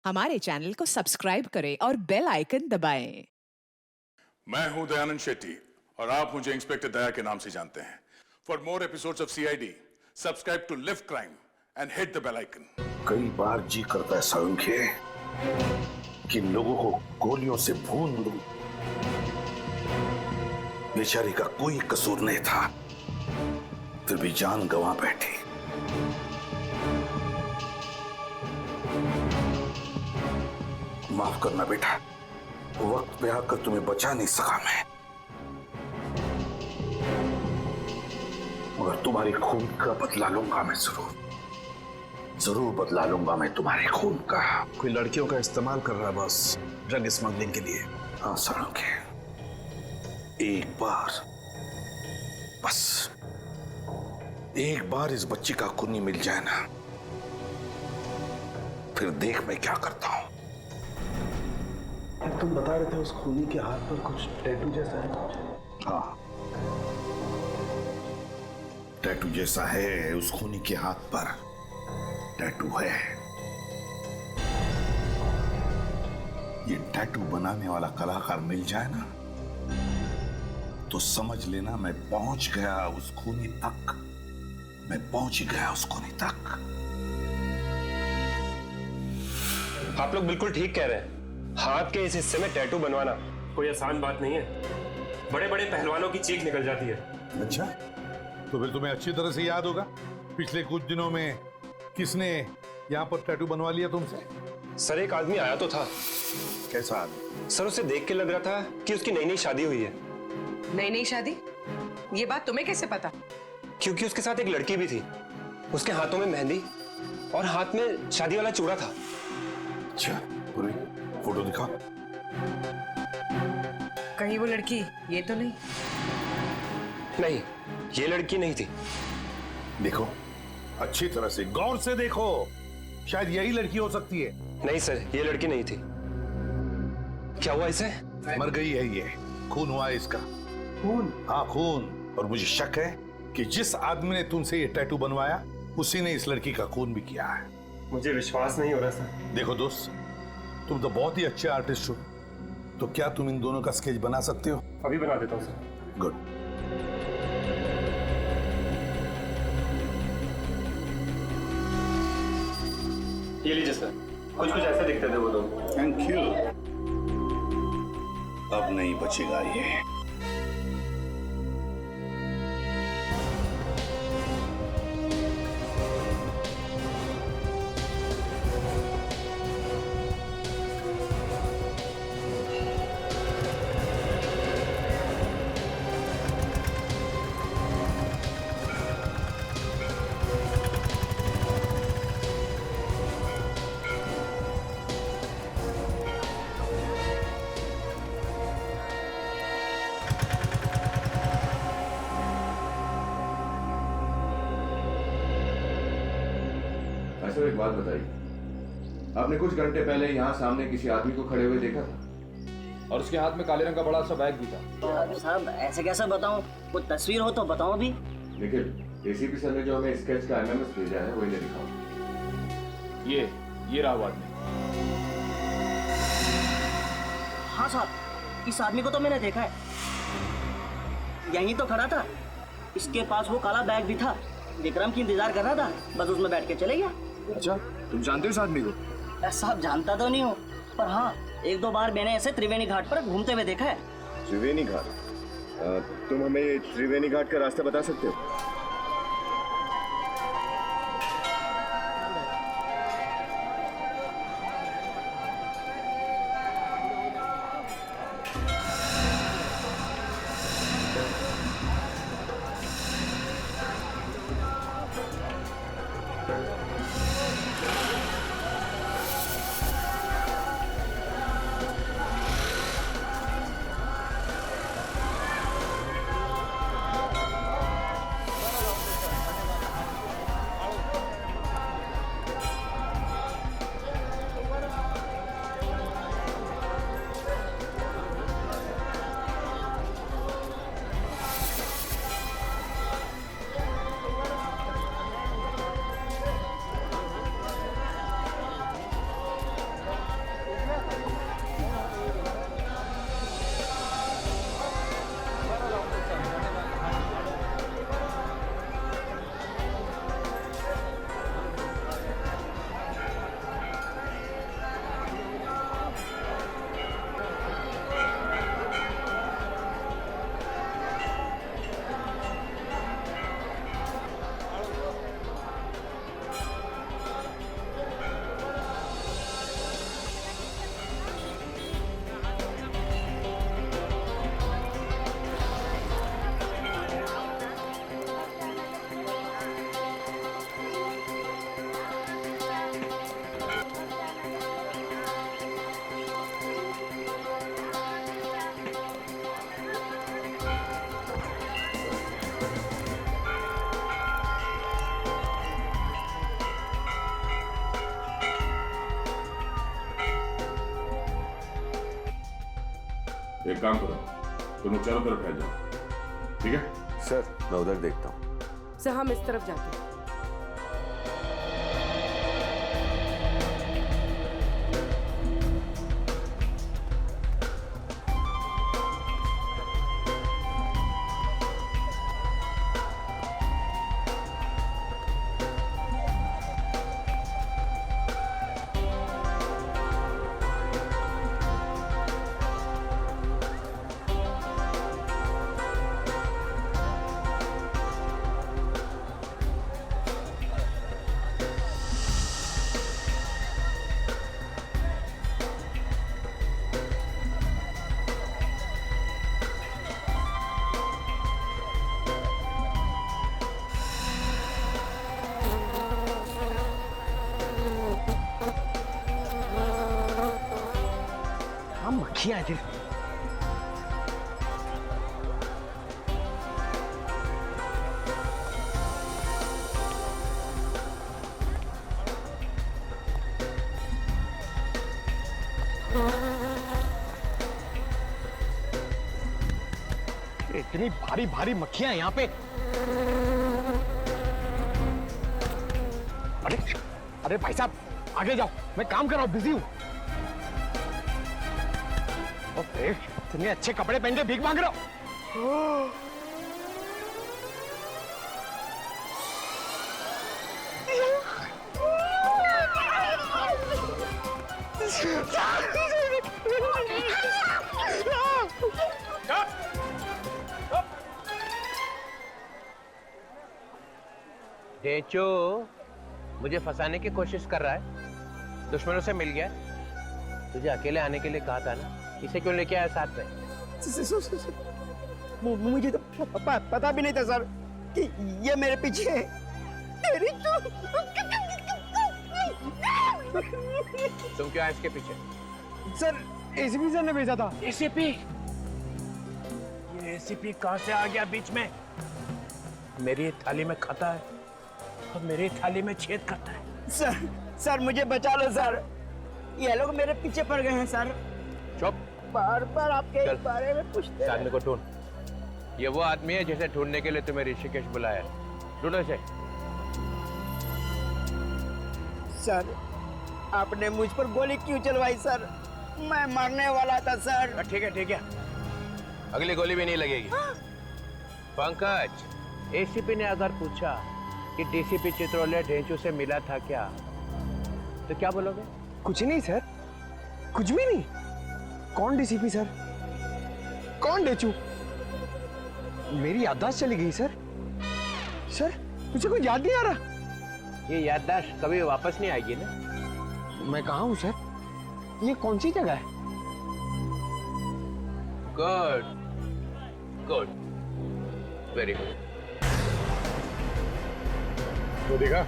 हमारे चैनल को सब्सक्राइब करें और बेल आइकन दबाएं। मैं हूं दयानंद शेट्टी और आप मुझे इंस्पेक्टर दया के नाम से जानते हैं। For more episodes of CID subscribe to lift crime and hit the bell icon. कई बार जी करता है सांख्य कि लोगों को गोलियों से भून दूं। बेचारी का कोई कसूर नहीं था, फिर भी जान गंवा बैठी। माफ करना बेटा, वक्त पे आकर तुम्हें बचा नहीं सका मैं, मगर तुम्हारी खून का बदला लूंगा मैं, जरूर बदला लूंगा मैं तुम्हारे खून का। कोई लड़कियों का इस्तेमाल कर रहा है बस, ड्रग स्मगलिंग के लिए। हाँ सारंगे, एक बार, बस एक बार इस बच्ची का खूनी मिल जाए ना, फिर देख मैं क्या करता हूं। तुम बता रहे थे उस खूनी के हाथ पर कुछ टैटू जैसा है। हाँ, टैटू जैसा है उस खूनी के हाथ पर, टैटू है। ये टैटू बनाने वाला कलाकार मिल जाए ना, तो समझ लेना मैं पहुंच गया उस खूनी तक, मैं पहुंच गया उस खूनी तक। आप लोग बिल्कुल ठीक कह रहे हैं। हाथ के इस हिस्से में टैटू बनवाना कोई आसान बात नहीं है। बड़े बड़े पहलवानों की चीख निकल जाती है। अच्छा, तो फिर तुम्हें अच्छी तरह से याद होगा पिछले कुछ दिनों में किसने यहाँ पर टैटू बनवा लिया तुमसे? सर, एक आदमी आया तो था। कैसा आदमी? सर, उसे देख के लग रहा था कि उसकी नई नई शादी हुई है। नई नई शादी? ये बात तुम्हें कैसे पता? क्योंकि उसके साथ एक लड़की भी थी। उसके हाथों में मेहंदी और हाथ में शादी वाला चूड़ा था। अच्छा, पूरी फोटो दिखा। कहीं वो लड़की ये तो नहीं? नहीं, ये लड़की नहीं थी। देखो, अच्छी तरह से गौर से देखो, शायद यही लड़की हो सकती है। नहीं सर, ये लड़की नहीं थी। क्या हुआ इसे? मर गई है ये, खून हुआ है इसका। खून? हाँ, खून। और मुझे शक है कि जिस आदमी ने तुमसे ये टैटू बनवाया उसी ने इस लड़की का खून भी किया है। मुझे विश्वास नहीं हो रहा सर। देखो दोस्त, तुम तो बहुत ही अच्छे आर्टिस्ट हो, तो क्या तुम इन दोनों का स्केच बना सकते हो? अभी बना देता हूँ सर। गुड। ये लीजिए सर, कुछ कुछ ऐसे दिखते थे वो दोनों। Thank you. अब नहीं बचेगा ये। सर, एक बात बताइए, आपने कुछ घंटे पहले यहाँ सामने किसी आदमी को खड़े हुए देखा था और उसके हाथ में काले रंग का बड़ा सा बैग भी था। साहब, ऐसे कैसे बताऊं? कोई तस्वीर हो तो बताओ अभी। निखिल, एसीपी सर ने जो हमें स्केच का एमएमएस भेजा है वो इन्हें दिखाओ। ये रहा वो आदमी। हाँ साहब, इस आदमी को तो मैंने देखा है, यहीं तो खड़ा था। इसके पास वो काला बैग भी था। विक्रम की इंतजार कर रहा था, बस उसमें बैठ के चले गया। अच्छा, तुम जानते हो इस आदमी को? साहब, जानता तो नहीं हूँ, पर हाँ, एक दो बार मैंने ऐसे त्रिवेणी घाट पर घूमते हुए देखा है। त्रिवेणी घाट? तुम हमें त्रिवेणी घाट का रास्ता बता सकते हो? एक काम करो, तुम लोग चारों तरफ फैल जाओ, ठीक है? सर मैं उधर देखता हूँ। सर हम इस तरफ जाते हैं। मक्खियां हैं। इतनी भारी भारी मक्खियां यहाँ पे। अरे अरे भाई साहब आगे जाओ, मैं काम कर रहा हूँ, बिजी हूँ। इतने अच्छे कपड़े पहन के भीख मांग रहा हूँ। डेचो मुझे फंसाने की कोशिश कर रहा है, दुश्मनों से मिल गया। तुझे अकेले आने के लिए कहा था ना, इसे क्यों लेके आया साथ में? मुझे तो पता भी नहीं था सर कि ये मेरे पीछे है। तेरी तुम क्यों आए इसके पीछे? सर एसीपी सर ने भेजा था। एसीपी? ये एसीपी कहां से आ गया बीच में? मेरी थाली में खाता है और मेरी थाली में छेद करता है। सर मुझे बचा लो सर, ये लोग मेरे पीछे पड़ गए हैं सर। चुप। बार बार आपके इस बारे में पूछते हैं। आदमी को ढूंढ। ये वो आदमी है जिसे ढूंढने के लिए तुम्हें ऋषिकेश बुलाया। ढूंढो इसे। सर आपने मुझ पर गोली क्यों चलवाई सर? मैं मरने वाला था सर। ठीक है, अगली गोली भी नहीं लगेगी। पंकज, एसीपी ने अगर पूछा कि डीसीपी चित्रोले ढेंचू से मिला था क्या, तो क्या बोलोगे? कुछ नहीं सर, कुछ भी नहीं। कौन डीसीपी सर? कौन डेचू? मेरी याददाश्त चली गई सर। सर मुझे कोई याद नहीं आ रहा। ये याददाश्त कभी वापस नहीं आएगी ना। मैं कहाँ हूँ सर? ये कौन सी जगह है? Good, very good. तो देखा,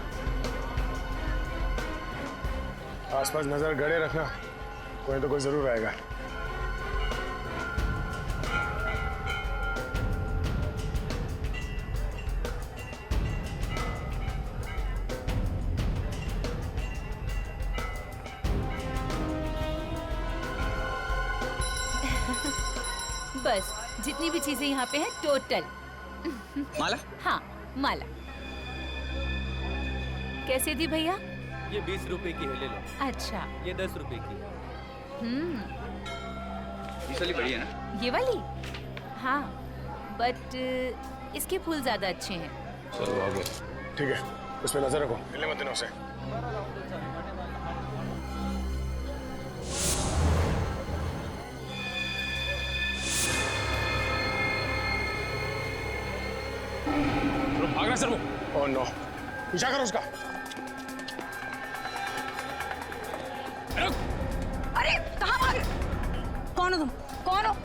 आसपास नजर गड़े रखना, कोई तो कोई जरूर आएगा। बस जितनी भी चीजें यहाँ पे हैं टोटल। माला? हाँ माला। कैसे दी भैया? ये 20 रुपए की है, ले लो। अच्छा। ये 10 रुपए की है। इस वाली बढ़िया ना? ये वाली? हाँ, बट इसके फूल ज्यादा अच्छे हैं। चलो आगे। ठीक है, उस पर नजर रखो, मिलने मत देना उसे। भाग रहा सर वो। ओह नो, पीछा करो उसका। अरे कहाँ भाग रहे? कौन हो तुम? कौन हो?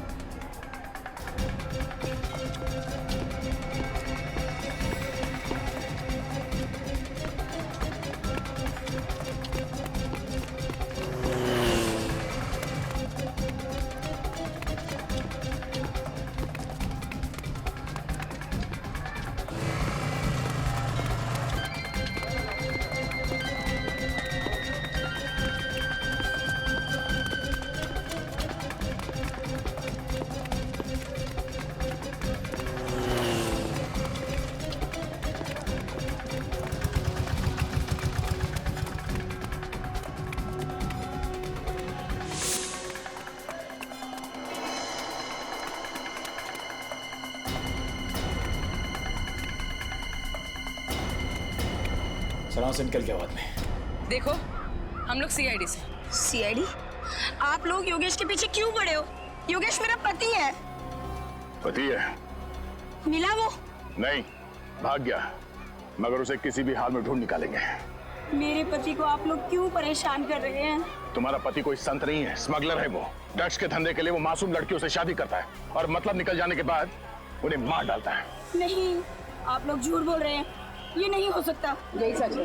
से निकल गया बाद में। देखो, हम लोग सीआईडी से। सीआईडी? आप लोग योगेश के पीछे क्यों पड़े हो? योगेश मेरा पति है। पति है? मिला वो? नहीं, भाग गया, मगर उसे किसी भी हाल में ढूंढ निकालेंगे। मेरे पति को आप लोग क्यों परेशान कर रहे हैं? तुम्हारा पति कोई संत नहीं है, स्मगलर है वो। ड्रग्स के धंधे के लिए वो मासूम लड़कियों से शादी करता है और मतलब निकल जाने के बाद उन्हें मार डालता है। नहीं, आप लोग झूठ बोल रहे हैं, ये नहीं हो सकता। यही सच है।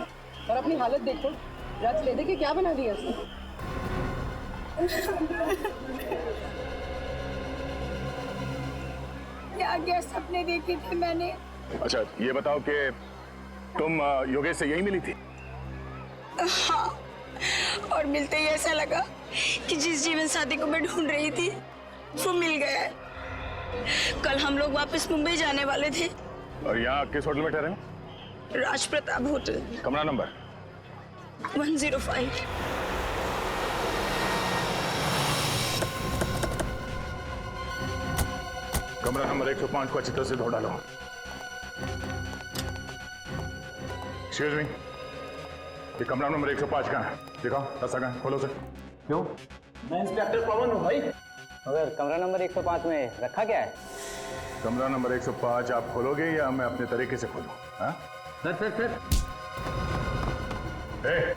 और अपनी हालत देखो, ड्रग्स ले दे के क्या बना दिया उसने। क्या क्या सपने देखे थे मैंने। अच्छा ये बताओ कि तुम योगेश से यही मिली थी? हाँ, और मिलते ही ऐसा लगा कि जिस जीवन साथी को मैं ढूंढ रही थी वो मिल गया है। कल हम लोग वापस मुंबई जाने वाले थे। और यहाँ किस होटल में ठहरे हो? राज प्रताप होटल, कमरा नंबर 105। कमरा नंबर 105 को अच्छी तरह से धो डालो। एक्सक्यूज मी, ये कमरा नंबर 105 कहाँ है? दिखाओ, रास्ता कहाँ है? खोलो से। क्यों? मैं इंस्पेक्टर पवन हूँ भाई। मगर कमरा नंबर 105 में रखा क्या है? कमरा नंबर 105 आप खोलोगे या मैं अपने तरीके से खोलूं? हाँ? सर। ए!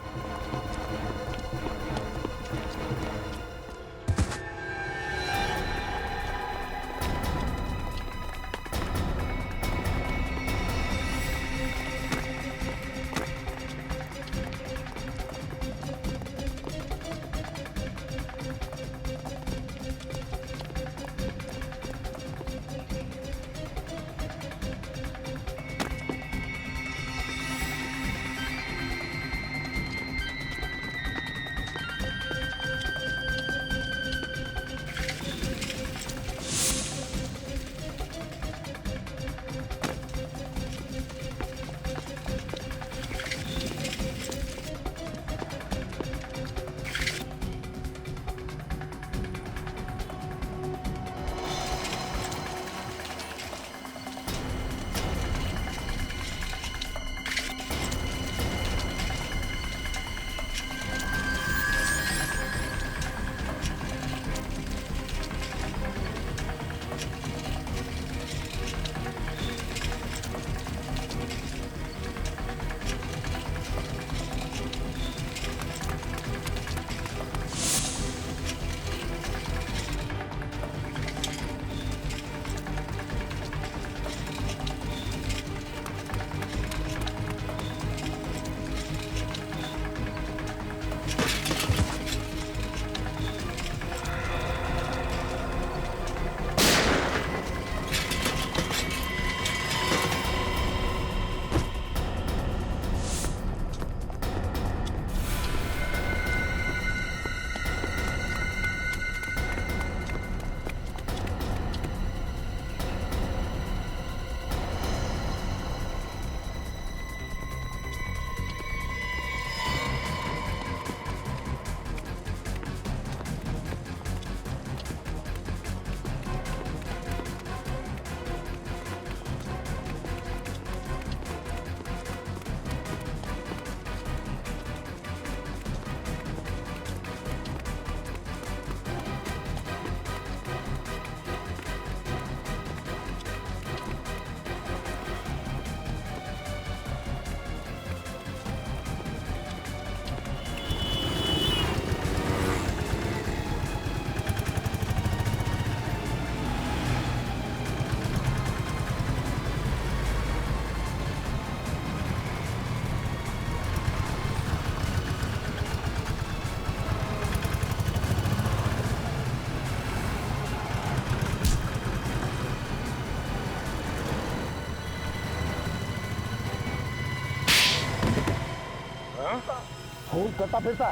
खून करता फिरता।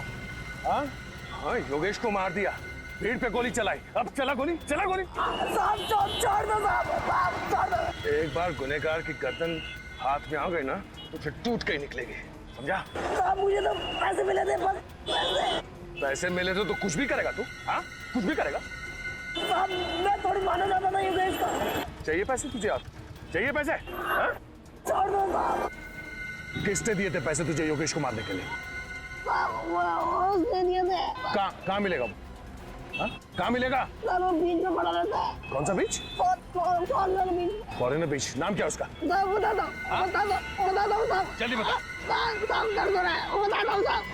हाँ? हाँ, योगेश को मार दिया, भीड़ पे गोली चलाई, अब चला गोली। छोड़ दो साहब। एक बार गुनहगार की गर्दन हाथ में आ गई ना तो फिर टूट के ही निकलेगी, समझा? मुझे तो पैसे मिले थे, बस पैसे मिले थे तो कुछ भी करेगा तू? हाँ, कुछ भी करेगा? साहब, मैं थोड़ी मानना चाहता था योगेश का। चाहिए पैसे तुझे? आप चाहिए पैसे? हाँ? छोड़ दो साहब। किसने दिए थे पैसे तुझे योगेश को मारने के लिए? उसने दिए थे। कहाँ मिलेगा वो? हाँ? कहाँ मिलेगा? सर वो बीच में पड़ा रहता है। कौन सा बीच? फॉरेनर बीच। फॉरेनर बीच। नाम क्या है उसका? सर बता दो साहब। जल्दी बता। साहब दर्द हो रहा है, बता दो साहब।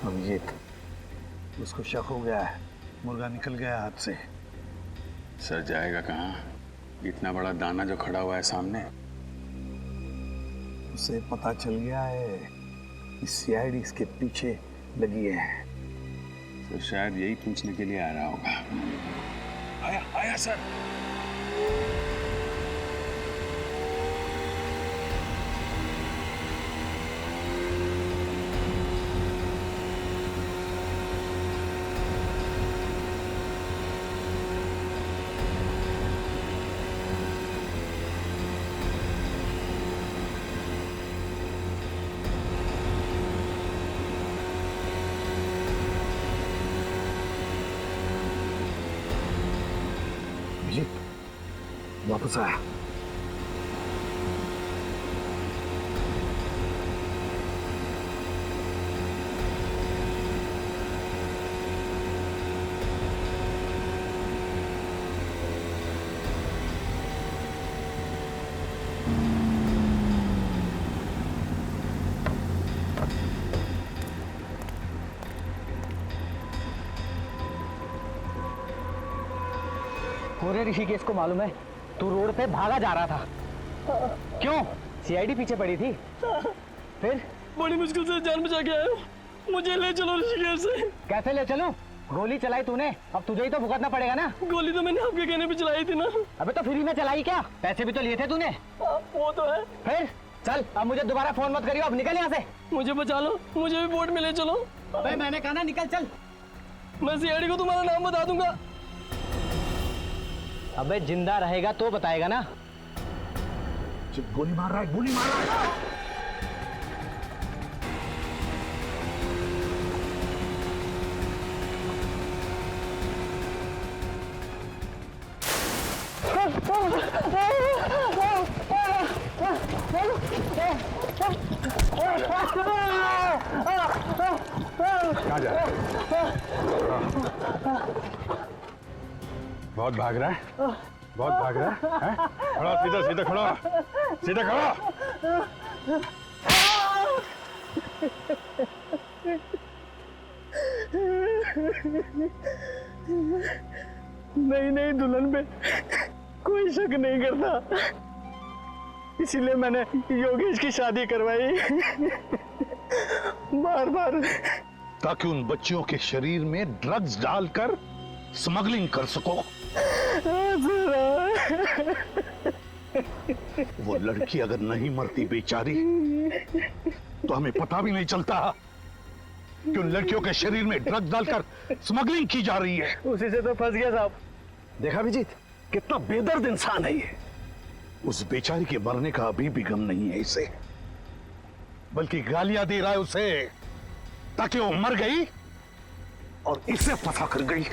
अभिजीत, उसको शक हो गया है, मुर्गा निकल गया हाथ से। सर जाएगा कहाँ? इतना बड़ा दाना जो खड़ा हुआ है सामने। उसे पता चल गया है कि सीआईडी इसके पीछे लगी है। तो शायद यही पूछने के लिए आ रहा होगा। आया सर। वापस आया। पूरे ऋषिकेश को मालूम है तू रोड पे भागा जा रहा था। क्यों? सीआईडी पीछे पड़ी थी। फिर बड़ी मुश्किल से जान बचा के आया। मुझे ले चलो ऋषिकेश से। कैसे ले चलूं? गोली चलाई तूने, अब तुझे ही तो भुगतना पड़ेगा ना। गोली तो मैंने आपके कहने पे चलाई थी ना। अबे तो फ्री में चलाई क्या? पैसे भी तो लिए थे तूने। वो तो है। फिर चल, अब मुझे दोबारा फोन मत करियो, अब निकल यहाँ से। मुझे बचा लो, मुझे भी बोट में ले चलो। अबे मैंने कहा ना निकल, चल। मैं सीआईडी को तुम्हारा नाम बता दूंगा। अबे जिंदा रहेगा तो बताएगा ना। गोली मार रहा है, गोली मार रहा है। कहाँ जा रहा है? बहुत भाग रहा है, बहुत भाग रहा है? खड़ा, सीधा सीधा खड़ा, सीधा खड़ा। नहीं दुल्हन पे कोई शक नहीं करता, इसीलिए मैंने योगेश की शादी करवाई। बार बार ताकि उन बच्चियों के शरीर में ड्रग्स डालकर स्मगलिंग कर सको। वो लड़की अगर नहीं मरती बेचारी तो हमें पता भी नहीं चलता कि उन लड़कियों के शरीर में ड्रग्स डालकर स्मगलिंग की जा रही है। उसी से तो फंस गया साहब। देखा अभिजीत, कितना बेदर्द इंसान है ये। उस बेचारी के मरने का अभी भी गम नहीं है इसे, बल्कि गालियां दे रहा है उसे ताकि वो मर गई और इसे फंसा कर गई।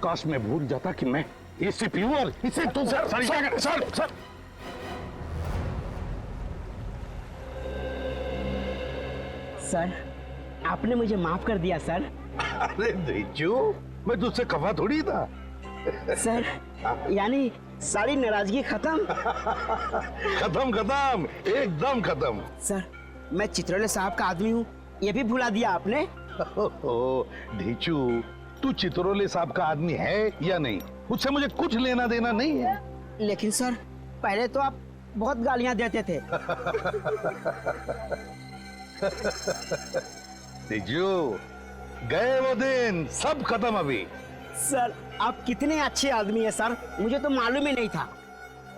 काश मैं भूल जाता कि मैं ये सीपीयू इसे तू सर सर सर सर आपने मुझे माफ कर दिया सर। अरे ढेंचू, मैं तुझसे खफा थोड़ी था। सर यानी सारी नाराजगी खत्म। खत्म खत्म एकदम खत्म। सर मैं चित्रोले साहब का आदमी हूँ, ये भी भुला दिया आपने। ढेंचू, तू चित्रोले साहब का आदमी है या नहीं, उससे मुझे कुछ लेना देना नहीं है। लेकिन सर पहले तो आप बहुत गालियां देते थे। ढेंचू, गए वो दिन, सब खत्म अभी। सर आप कितने अच्छे आदमी हैं सर, मुझे तो मालूम ही नहीं था।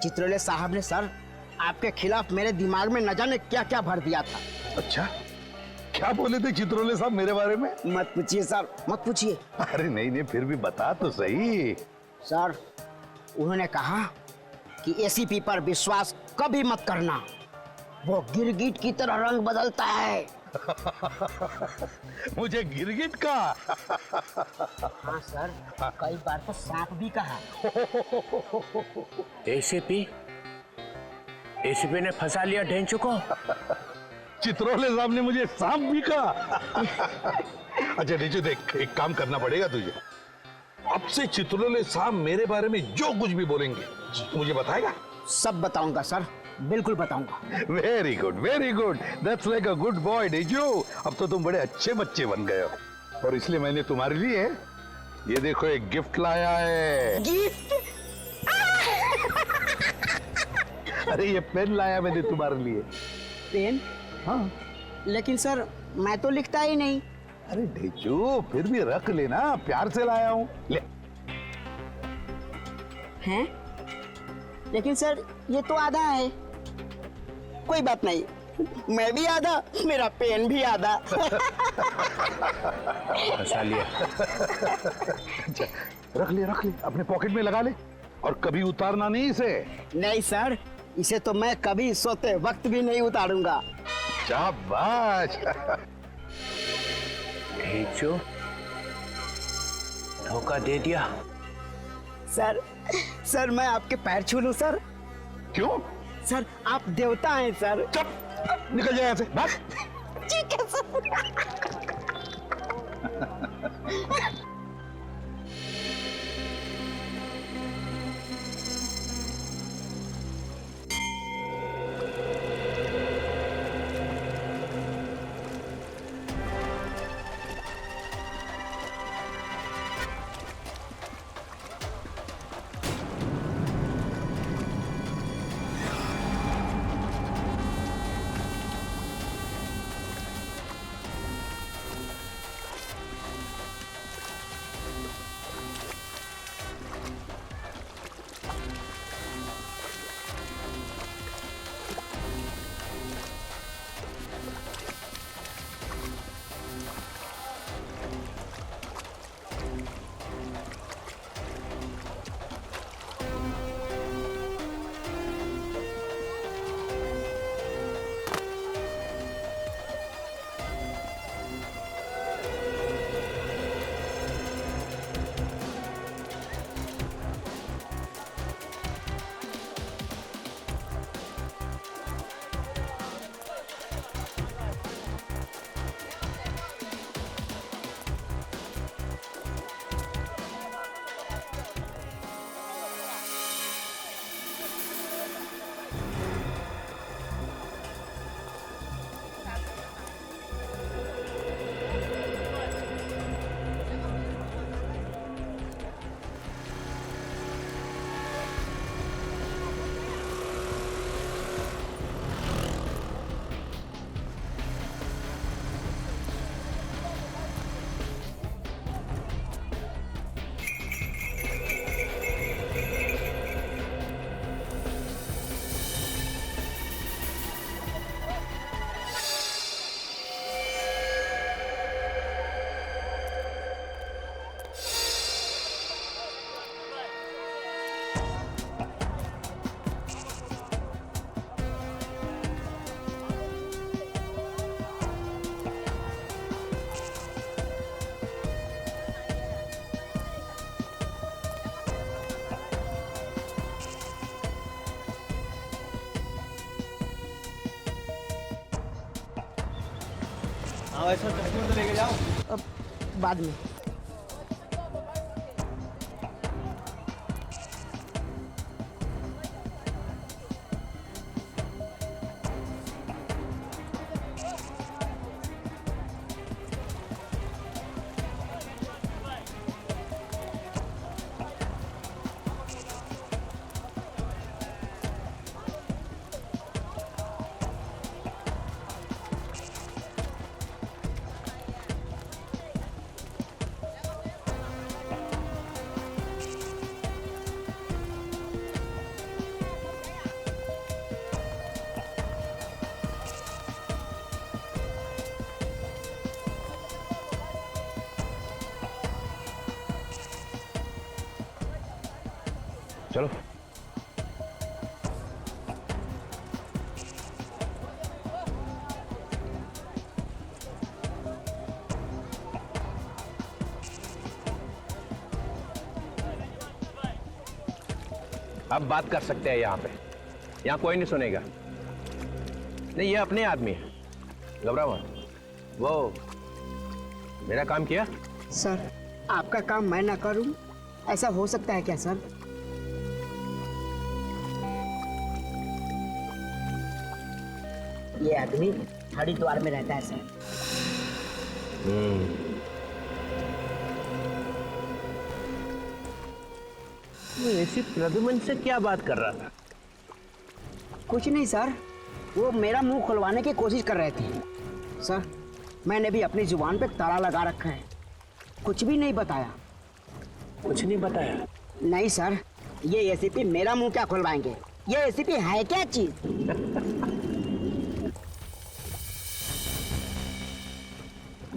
चित्रोले साहब ने सर आपके खिलाफ मेरे दिमाग में न जाने क्या क्या भर दिया था। अच्छा, क्या बोले थे चित्रोले साहब मेरे बारे में? मत पूछिए सर, मत पूछिए। अरे नहीं, फिर भी बता तो सही। सर उन्होंने कहा कि एसीपी पर विश्वास कभी मत करना, वो गिरगिट की तरह रंग बदलता है। मुझे गिरगिट का? हाँ सर, कई बार तो सांप भी कहा। एसीपी ने फंसा लिया ढेंचू को। चित्रोले साहब ने मुझे सांप भी कहा। अच्छा ढेंचू देख, एक काम करना पड़ेगा तुझे। अब से चित्रोले साहब मेरे बारे में जो कुछ भी बोलेंगे तू मुझे बताएगा? सब बताऊंगा सर, बिल्कुल बताऊंगा। Very good, that's like a good boy ढेंचू। अब तो तुम बड़े अच्छे बच्चे बन गए हो, और इसलिए मैंने तुम्हारे लिए ये देखो एक गिफ्ट लाया है। गिफ्ट? अरे ये पेन लाया मैंने तुम्हारे लिए। पेन? हाँ। लेकिन सर मैं तो लिखता ही नहीं। अरे ढेंचू, फिर भी रख लेना, प्यार से लाया हूँ, ले। हैं? लेकिन सर ये तो आधा है। कोई बात नहीं, मैं भी आधा, मेरा पेन भी आधा। फंसा लिया। अच्छा, रख ले, अपने पॉकेट में लगा ले, और कभी उतारना नहीं इसे। नहीं सर, इसे तो मैं कभी सोते वक्त भी नहीं उतारूंगा। शाबाश। ढेंचू, धोखा दे दिया। सर मैं आपके पैर छू लूं सर? क्यों? सर आप देवता हैं सर। चुप, निकल जाए यहाँ से, भाग। ठीक है सर। हाँ ऐसा चश्मे तो लेके जाओ। अब बाद में। चलो। अब बात कर सकते हैं यहाँ पे। यहाँ कोई नहीं सुनेगा। नहीं, ये अपने आदमी है, घबराओ मत। वो मेरा काम किया। सर, आपका काम मैं ना करूं, ऐसा हो सकता है क्या सर? ये आदमी हरिद्वार में रहता है सर। वो ऐसी प्रद्युमन से क्या बात कर रहा था? कुछ नहीं सर, वो मेरा मुंह खुलवाने की कोशिश कर रहे थे। सर, मैंने भी अपनी जुबान पे ताला लगा रखा है, कुछ भी नहीं बताया। कुछ नहीं बताया? नहीं सर, ये एसीपी मेरा मुंह क्या खुलवाएंगे? ये एसीपी है क्या चीज?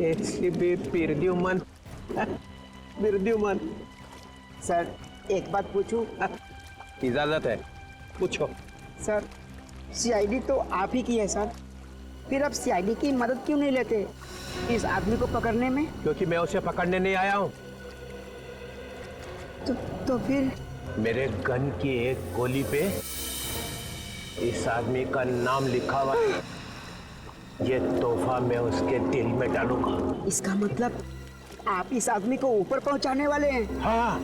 एसीपी प्रद्युमन। प्रद्युमन। सर, एक बात पूछूं? इजाजत है, पूछो। सर, सीआईडी तो आप ही की है सर, फिर आप सीआईडी की मदद क्यों नहीं लेते इस आदमी को पकड़ने में? क्योंकि मैं उसे पकड़ने नहीं आया हूँ। तो फिर? मेरे गन की एक गोली पे इस आदमी का नाम लिखा हुआ है। ये तोहफा मैं उसके दिल में डालूंगा। इसका मतलब आप इस आदमी को ऊपर पहुंचाने वाले हैं? हाँ,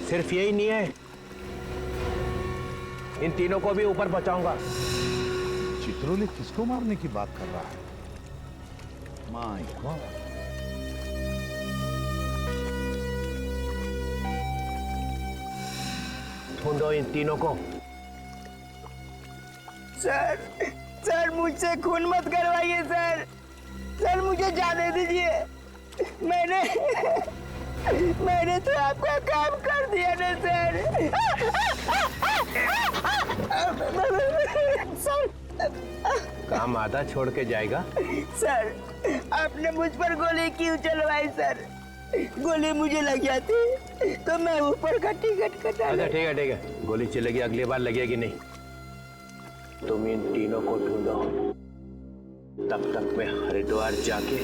सिर्फ यही नहीं है, इन तीनों को भी ऊपर पहुंचाऊंगा। चित्रोले किसको मारने की बात कर रहा है? My God. ढूंढो इन तीनों को। सर, सर मुझसे खून मत करवाइए सर। सर मुझे जाने दीजिए। मैंने तो आपका काम कर दिया ना सर। सर, काम आधा छोड़ के जाएगा? सर, आपने मुझ पर गोली क्यों चलवाई सर? गोली मुझे लग जाती तो मैं ऊपर का टिकट कटा। अच्छा ठीक है, ठीक है, गोली चलेगी, अगली बार लगेगी नहीं। तुम इन तीनों को ढूंढो, तब तक मैं हरिद्वार जाके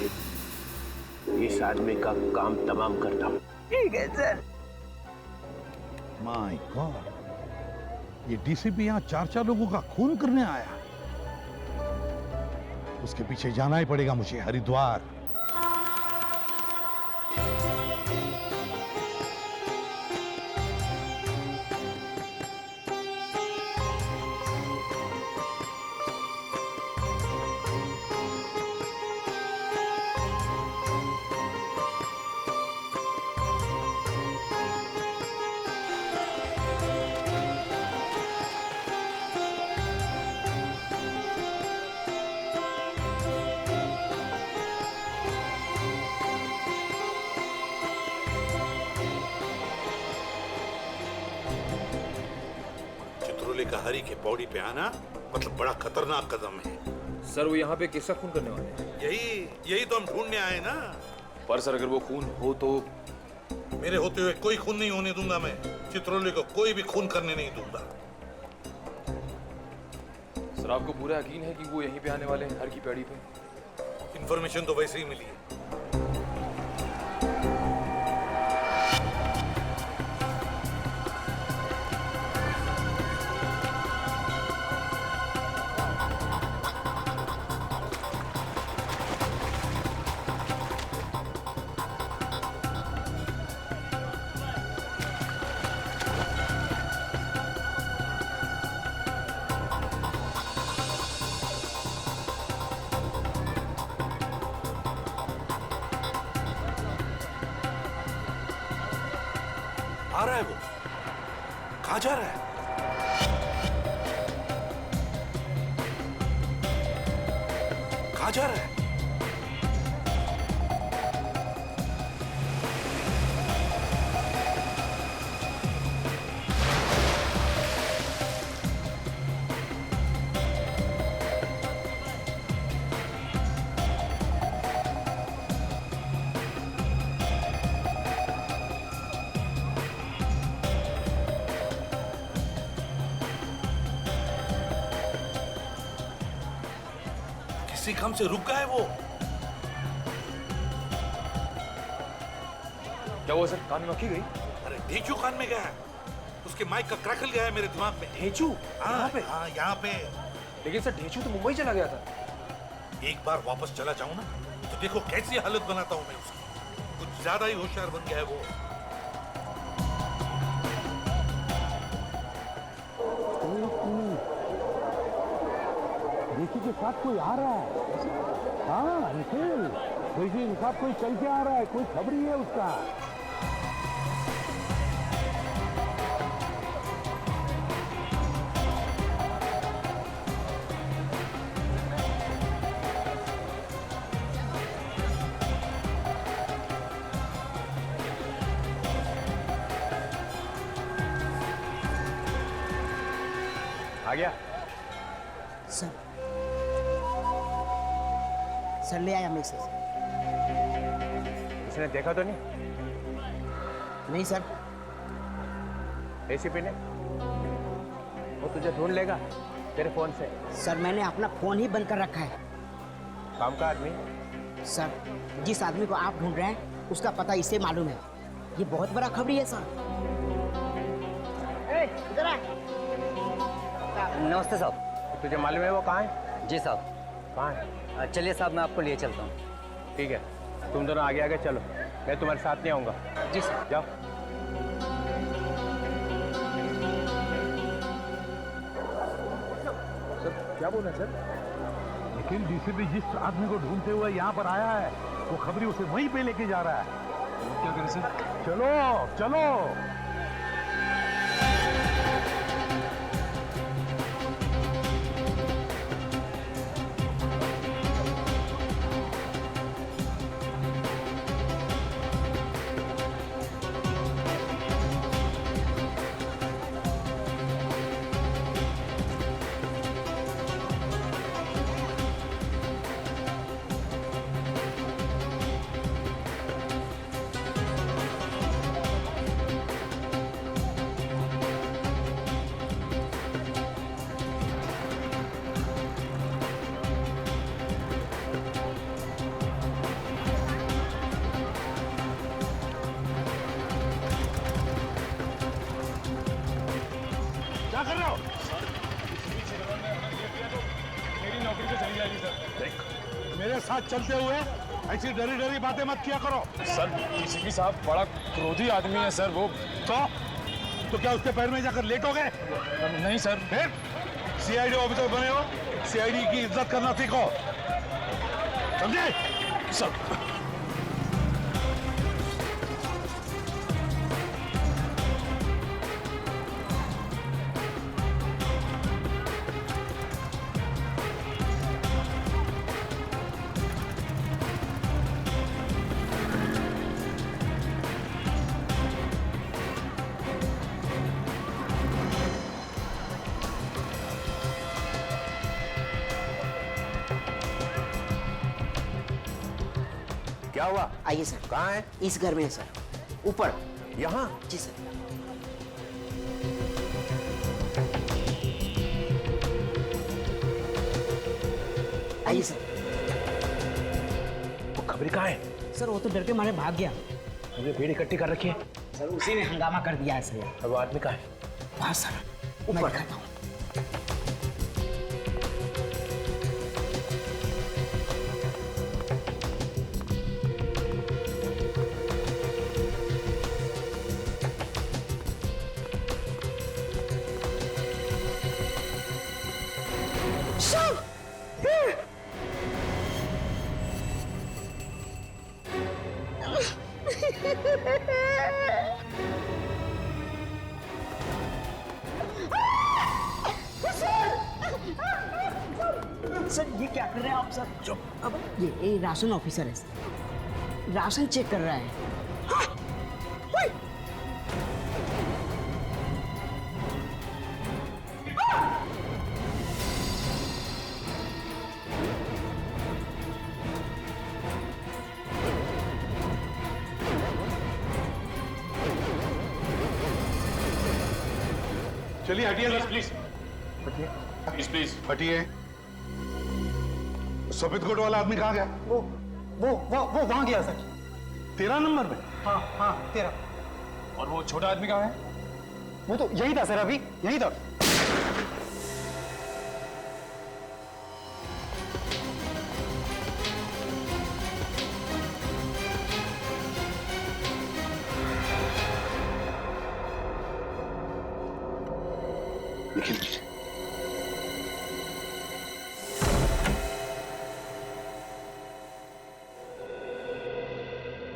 इस आदमी का काम तमाम करता हूँ। ठीक है सर। माय गॉड, ये डीसीपी यहाँ 4 लोगों का खून करने आया। उसके पीछे जाना ही पड़ेगा मुझे, हरिद्वार। का हरी के पौड़ी पे आना मतलब बड़ा खतरनाक कदम है। सर वो यहाँ पे किसका खून करने वाले हैं? यही तो हम ढूंढने आए ना। पर सर अगर वो खून हो तो? मेरे होते हुए कोई खून नहीं होने दूंगा मैं। चित्रोले को कोई भी खून करने नहीं दूंगा। सर आपको पूरा यकीन है कि वो यहीं पे आने वाले हैं, हर की पैड़ी पे? इंफॉर्मेशन तो वैसे ही मिली है। कहाँ रहा है वो? कहाँ जा रहा है? कहाँ जा रहा है? किसी काम से रुक गया है वो। क्या हुआ सर, कान में मक्खी गई? अरे ढेंचू कान में गया है, उसके माइक का क्रैकल गया है मेरे दिमाग में। ढेंचू? यहाँ पे? हाँ यहाँ पे। लेकिन सर ढेंचू तो मुंबई चला गया था। एक बार वापस चला जाऊं ना तो देखो कैसी हालत बनाता हूं मैं उसकी। कुछ ज्यादा ही होशियार बन गया है वो। ऋषि के साथ कोई आ रहा है। हाँ निखिल, ऋषि के साथ कोई चल के आ रहा है, कोई खबरी है उसका। आ गया सर, सर ले आया मैसेज। इसने देखा तो नहीं? नहीं सर। एसीपी ने? वो तुझे ढूंढ लेगा तेरे फोन से। सर मैंने अपना फोन ही बंद कर रखा है। काम का आदमी? सर जिस आदमी को आप ढूंढ रहे हैं उसका पता इसे मालूम है। ये बहुत बड़ा खबरी है सर। इधर आ। नमस्ते साहब। तुझे मालूम है वो कहाँ है? जी साहब। कहाँ है? चलिए साहब, मैं आपको लिए चलता हूँ। ठीक है, तुम दोनों आगे आगे चलो, मैं तुम्हारे साथ नहीं आऊँगा। जी सर। जाओ। सर क्या बोला सर? लेकिन डीसीपी जिस आदमी को ढूंढते हुए यहाँ पर आया है वो खबरी उसे वहीं पे लेके जा रहा है। क्या करें सर? चलो चलो। क्या कर रहे हो? मेरी नौकरी तो चली जाएगी सर। देख, मेरे साथ चलते हुए ऐसी डरी डरी बातें मत किया करो। सर डीसीपी साहब बड़ा क्रोधी आदमी है सर वो। तो क्या उसके पैर में जाकर लेटोगे? नहीं सर। फिर सीआईडी ऑफिसर बने हो, सीआईडी की इज्जत करना सीखो, समझे? सर क्या हुआ? आइए सर। कहाँ है? इस घर में है सर, ऊपर। यहाँ? जी सर। आइए सर। वो खबरी कहाँ है? सर वो तो डर के मारे भाग गया। मुझे भीड़ इकट्ठी कर रखी है। सर उसी ने हंगामा कर दिया है सर। और वो आदमी कहाँ है? वहाँ सर, ऊपर दिखाता हूँ। सर चुप। अब ये राशन ऑफिसर है सर, राशन चेक कर रहा है। चलिए हटिए सर, प्लीज प्लीज प्लीज हटिए। सफेद कोट वाला आदमी कहाँ गया? वो वहां गया सर। 13 नंबर में? हाँ 13। और वो छोटा आदमी कहाँ है? वो तो यही था सर, अभी यही था। निखिल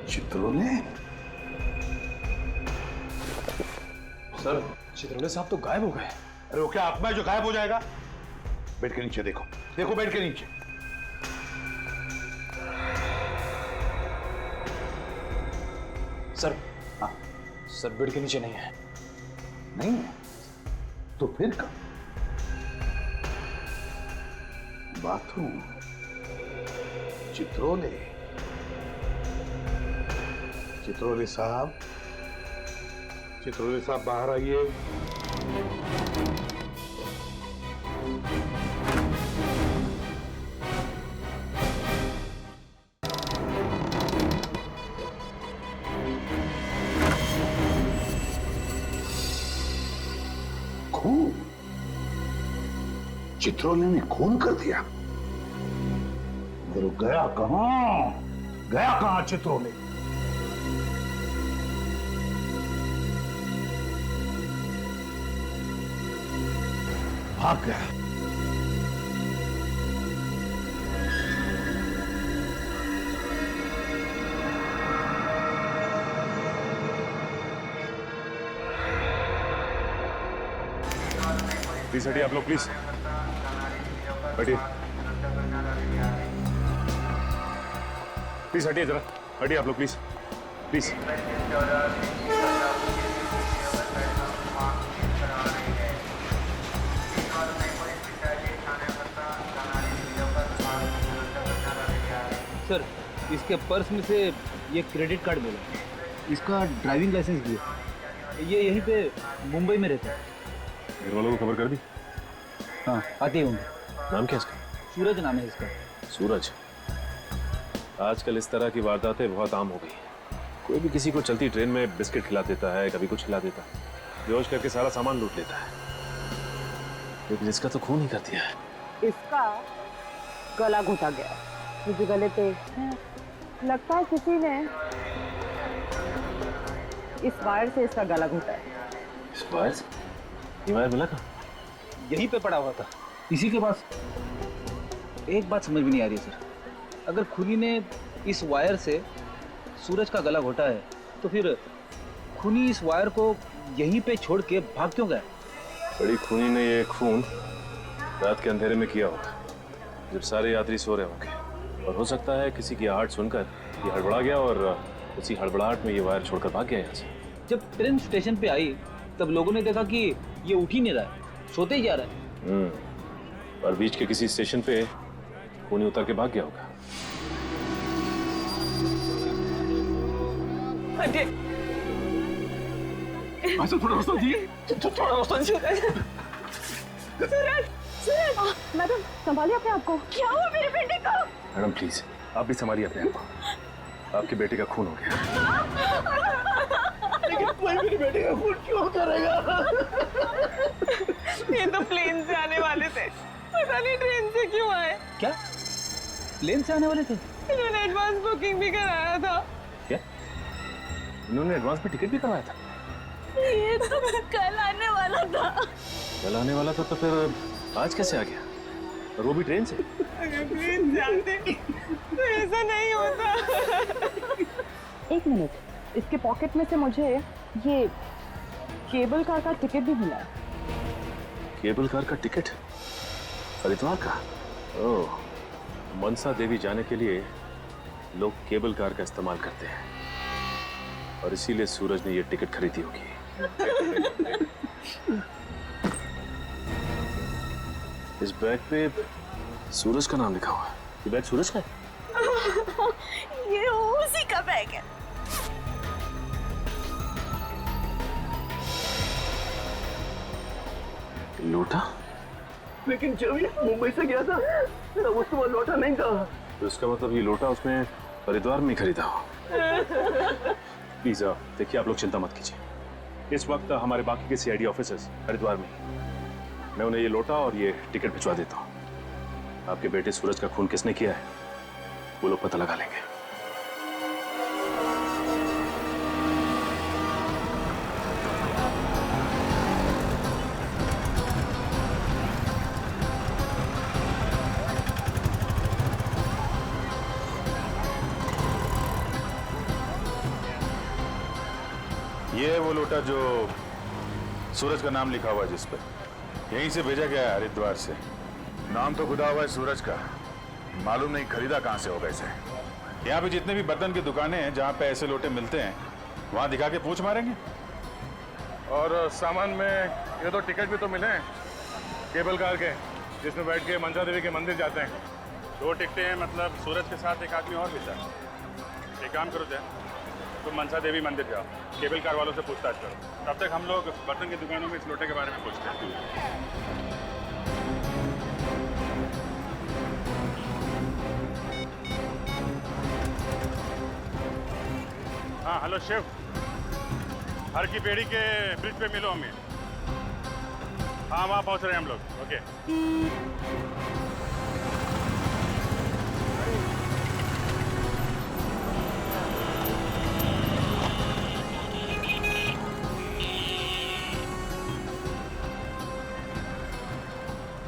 चित्रोले? सर चित्रोले साहब तो गायब हो गए। अरे वो क्या आत्मा है जो गायब हो जाएगा? बेड के नीचे देखो, देखो बेड के नीचे। सर सर बेड के नीचे नहीं है। नहीं है तो फिर कब? बाथरूम, चित्रोले। चित्रोले साहब, चित्रोले साहब बाहर आइए। खून? चित्रोले ने खून कर दिया? मगर गया कहां? गया कहां चित्रोले? भाग गया। प्लीज हटिए आप लोग, प्लीज हटिए, प्लीज हटिए जरा, हटिए आप लोग प्लीज प्लीज। सर इसके पर्स में से ये क्रेडिट कार्ड मिला, इसका ड्राइविंग लाइसेंस भी है। ये यहीं पे मुंबई में रहता है। घर वालों को खबर कर दी? हाँ आते होंगे। नाम क्या इसका? सूरज नाम है इसका। सूरज। आजकल इस तरह की वारदातें बहुत आम हो गई। कोई भी किसी को चलती ट्रेन में बिस्किट खिला देता है, कभी कुछ खिला देता है, बेहोश करके सारा सामान लूट लेता है। लेकिन इसका तो खून ही कर दिया है। इसका गला घुटा गया, मुझे गले पे लगता है किसी ने इस वायर से इसका गला घुटा है। इस वायर से? ये वायर मिला कहाँ? यहीं पे पड़ा हुआ था, इसी के पास। एक बात समझ में नहीं आ रही सर, अगर खूनी ने इस वायर से सूरज का गला घोटा है तो फिर खूनी इस वायर को यहीं पे छोड़ के भाग क्यों गया? बड़ी खूनी ने ये खून रात के अंधेरे में किया होगा, जब सारे यात्री सो रहे होंगे। और हो सकता है किसी की आहट सुनकर ये हड़बड़ा गया और उसी हड़बड़ाहट में ये वायर छोड़कर भाग गया यहाँ से। जब ट्रेन स्टेशन पे आई तब लोगों ने देखा कि ये उठ ही नहीं रहा है, सोते ही जा रहा है। और बीच के किसी स्टेशन पे खूनी उतर के भाग गया होगा। थोड़ा रास्ता दिए, थोड़ा रास्ता दीजिए। सूरज, सूरज, मैडम संभालिए अपने आप को। क्या हुआ मेरे बेटे को? मैडम प्लीज आप भी संभालिए अपने आप को। आपके बेटे का खून हो गया। लेकिन कोई मेरे बेटे का खून क्यों करेगा? ये तो प्लेन से आने वाले थे, पता नहीं ट्रेन से क्यों आए। क्या प्लेन से आने वाले थे? इन्होंने एडवांस बुकिंग भी कराया था। क्या? इन्होंने एडवांस में टिकट भी करवाया था? ये तो कल आने वाला था। कल आने वाला था तो फिर आज कैसे आ गया? और वो भी ट्रेन से? अगर प्लेन से आते तो ऐसा नहीं होता। एक मिनट, इसके पॉकेट में से मुझे ये केबल कार का टिकट भी मिला है। केबल कार का टिकट? हरिद्वार का? ओह, मनसा देवी जाने के लिए लोग केबल कार का इस्तेमाल करते हैं और इसीलिए सूरज ने ये टिकट खरीदी होगी। इस बैग पे सूरज का नाम लिखा हुआ है। ये बैग सूरज का है? ये उसी का बैग है। लौटा? लेकिन जब ये मुंबई से गया था तब उसको वो लौटा नहीं था। तो इसका मतलब ये लोटा उसने हरिद्वार में खरीदा हो। प्लीज देखिए, आप लोग चिंता मत कीजिए। इस वक्त हमारे बाकी के सीआईडी ऑफिसर्स हरिद्वार में, मैं उन्हें ये लोटा और ये टिकट भिजवा देता हूँ। आपके बेटे सूरज का खून किसने किया है वो लोग पता लगा लेंगे। ये है वो लोटा जो सूरज का नाम लिखा हुआ है जिस पर, यहीं से भेजा गया है हरिद्वार से। नाम तो खुदा हुआ है सूरज का, मालूम नहीं खरीदा कहाँ से होगा इसे। यहाँ पे जितने भी बर्तन की दुकानें हैं जहाँ पे ऐसे लोटे मिलते हैं वहाँ दिखा के पूछ मारेंगे। और सामान में ये तो टिकट भी तो मिले हैं केबल कार के, जिसमें बैठ के मनसा देवी के मंदिर जाते हैं। 2 टिकटें हैं, मतलब सूरज के साथ एक आदमी और भी था। एक काम करो जय, तुम मनसा देवी मंदिर जाओ, केबल कार वालों से पूछताछ करो। तब तक हम लोग बर्तन की दुकानों में इस लोटे के बारे में पूछते हैं। हाँ हेलो शिव, हर की पेड़ी के ब्रिज पे मिलो हमें। हाँ वहाँ पहुँच रहे हैं हम लोग। ओके।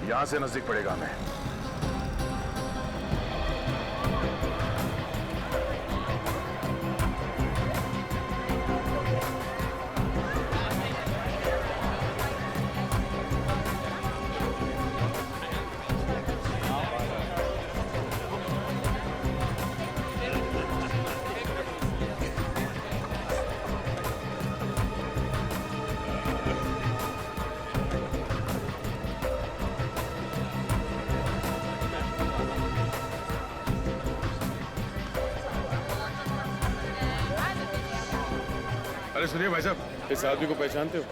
यहाँ से नजदीक पड़ेगा हमें। अरे सुनिए भाई साहब, इस आदमी को पहचानते हो?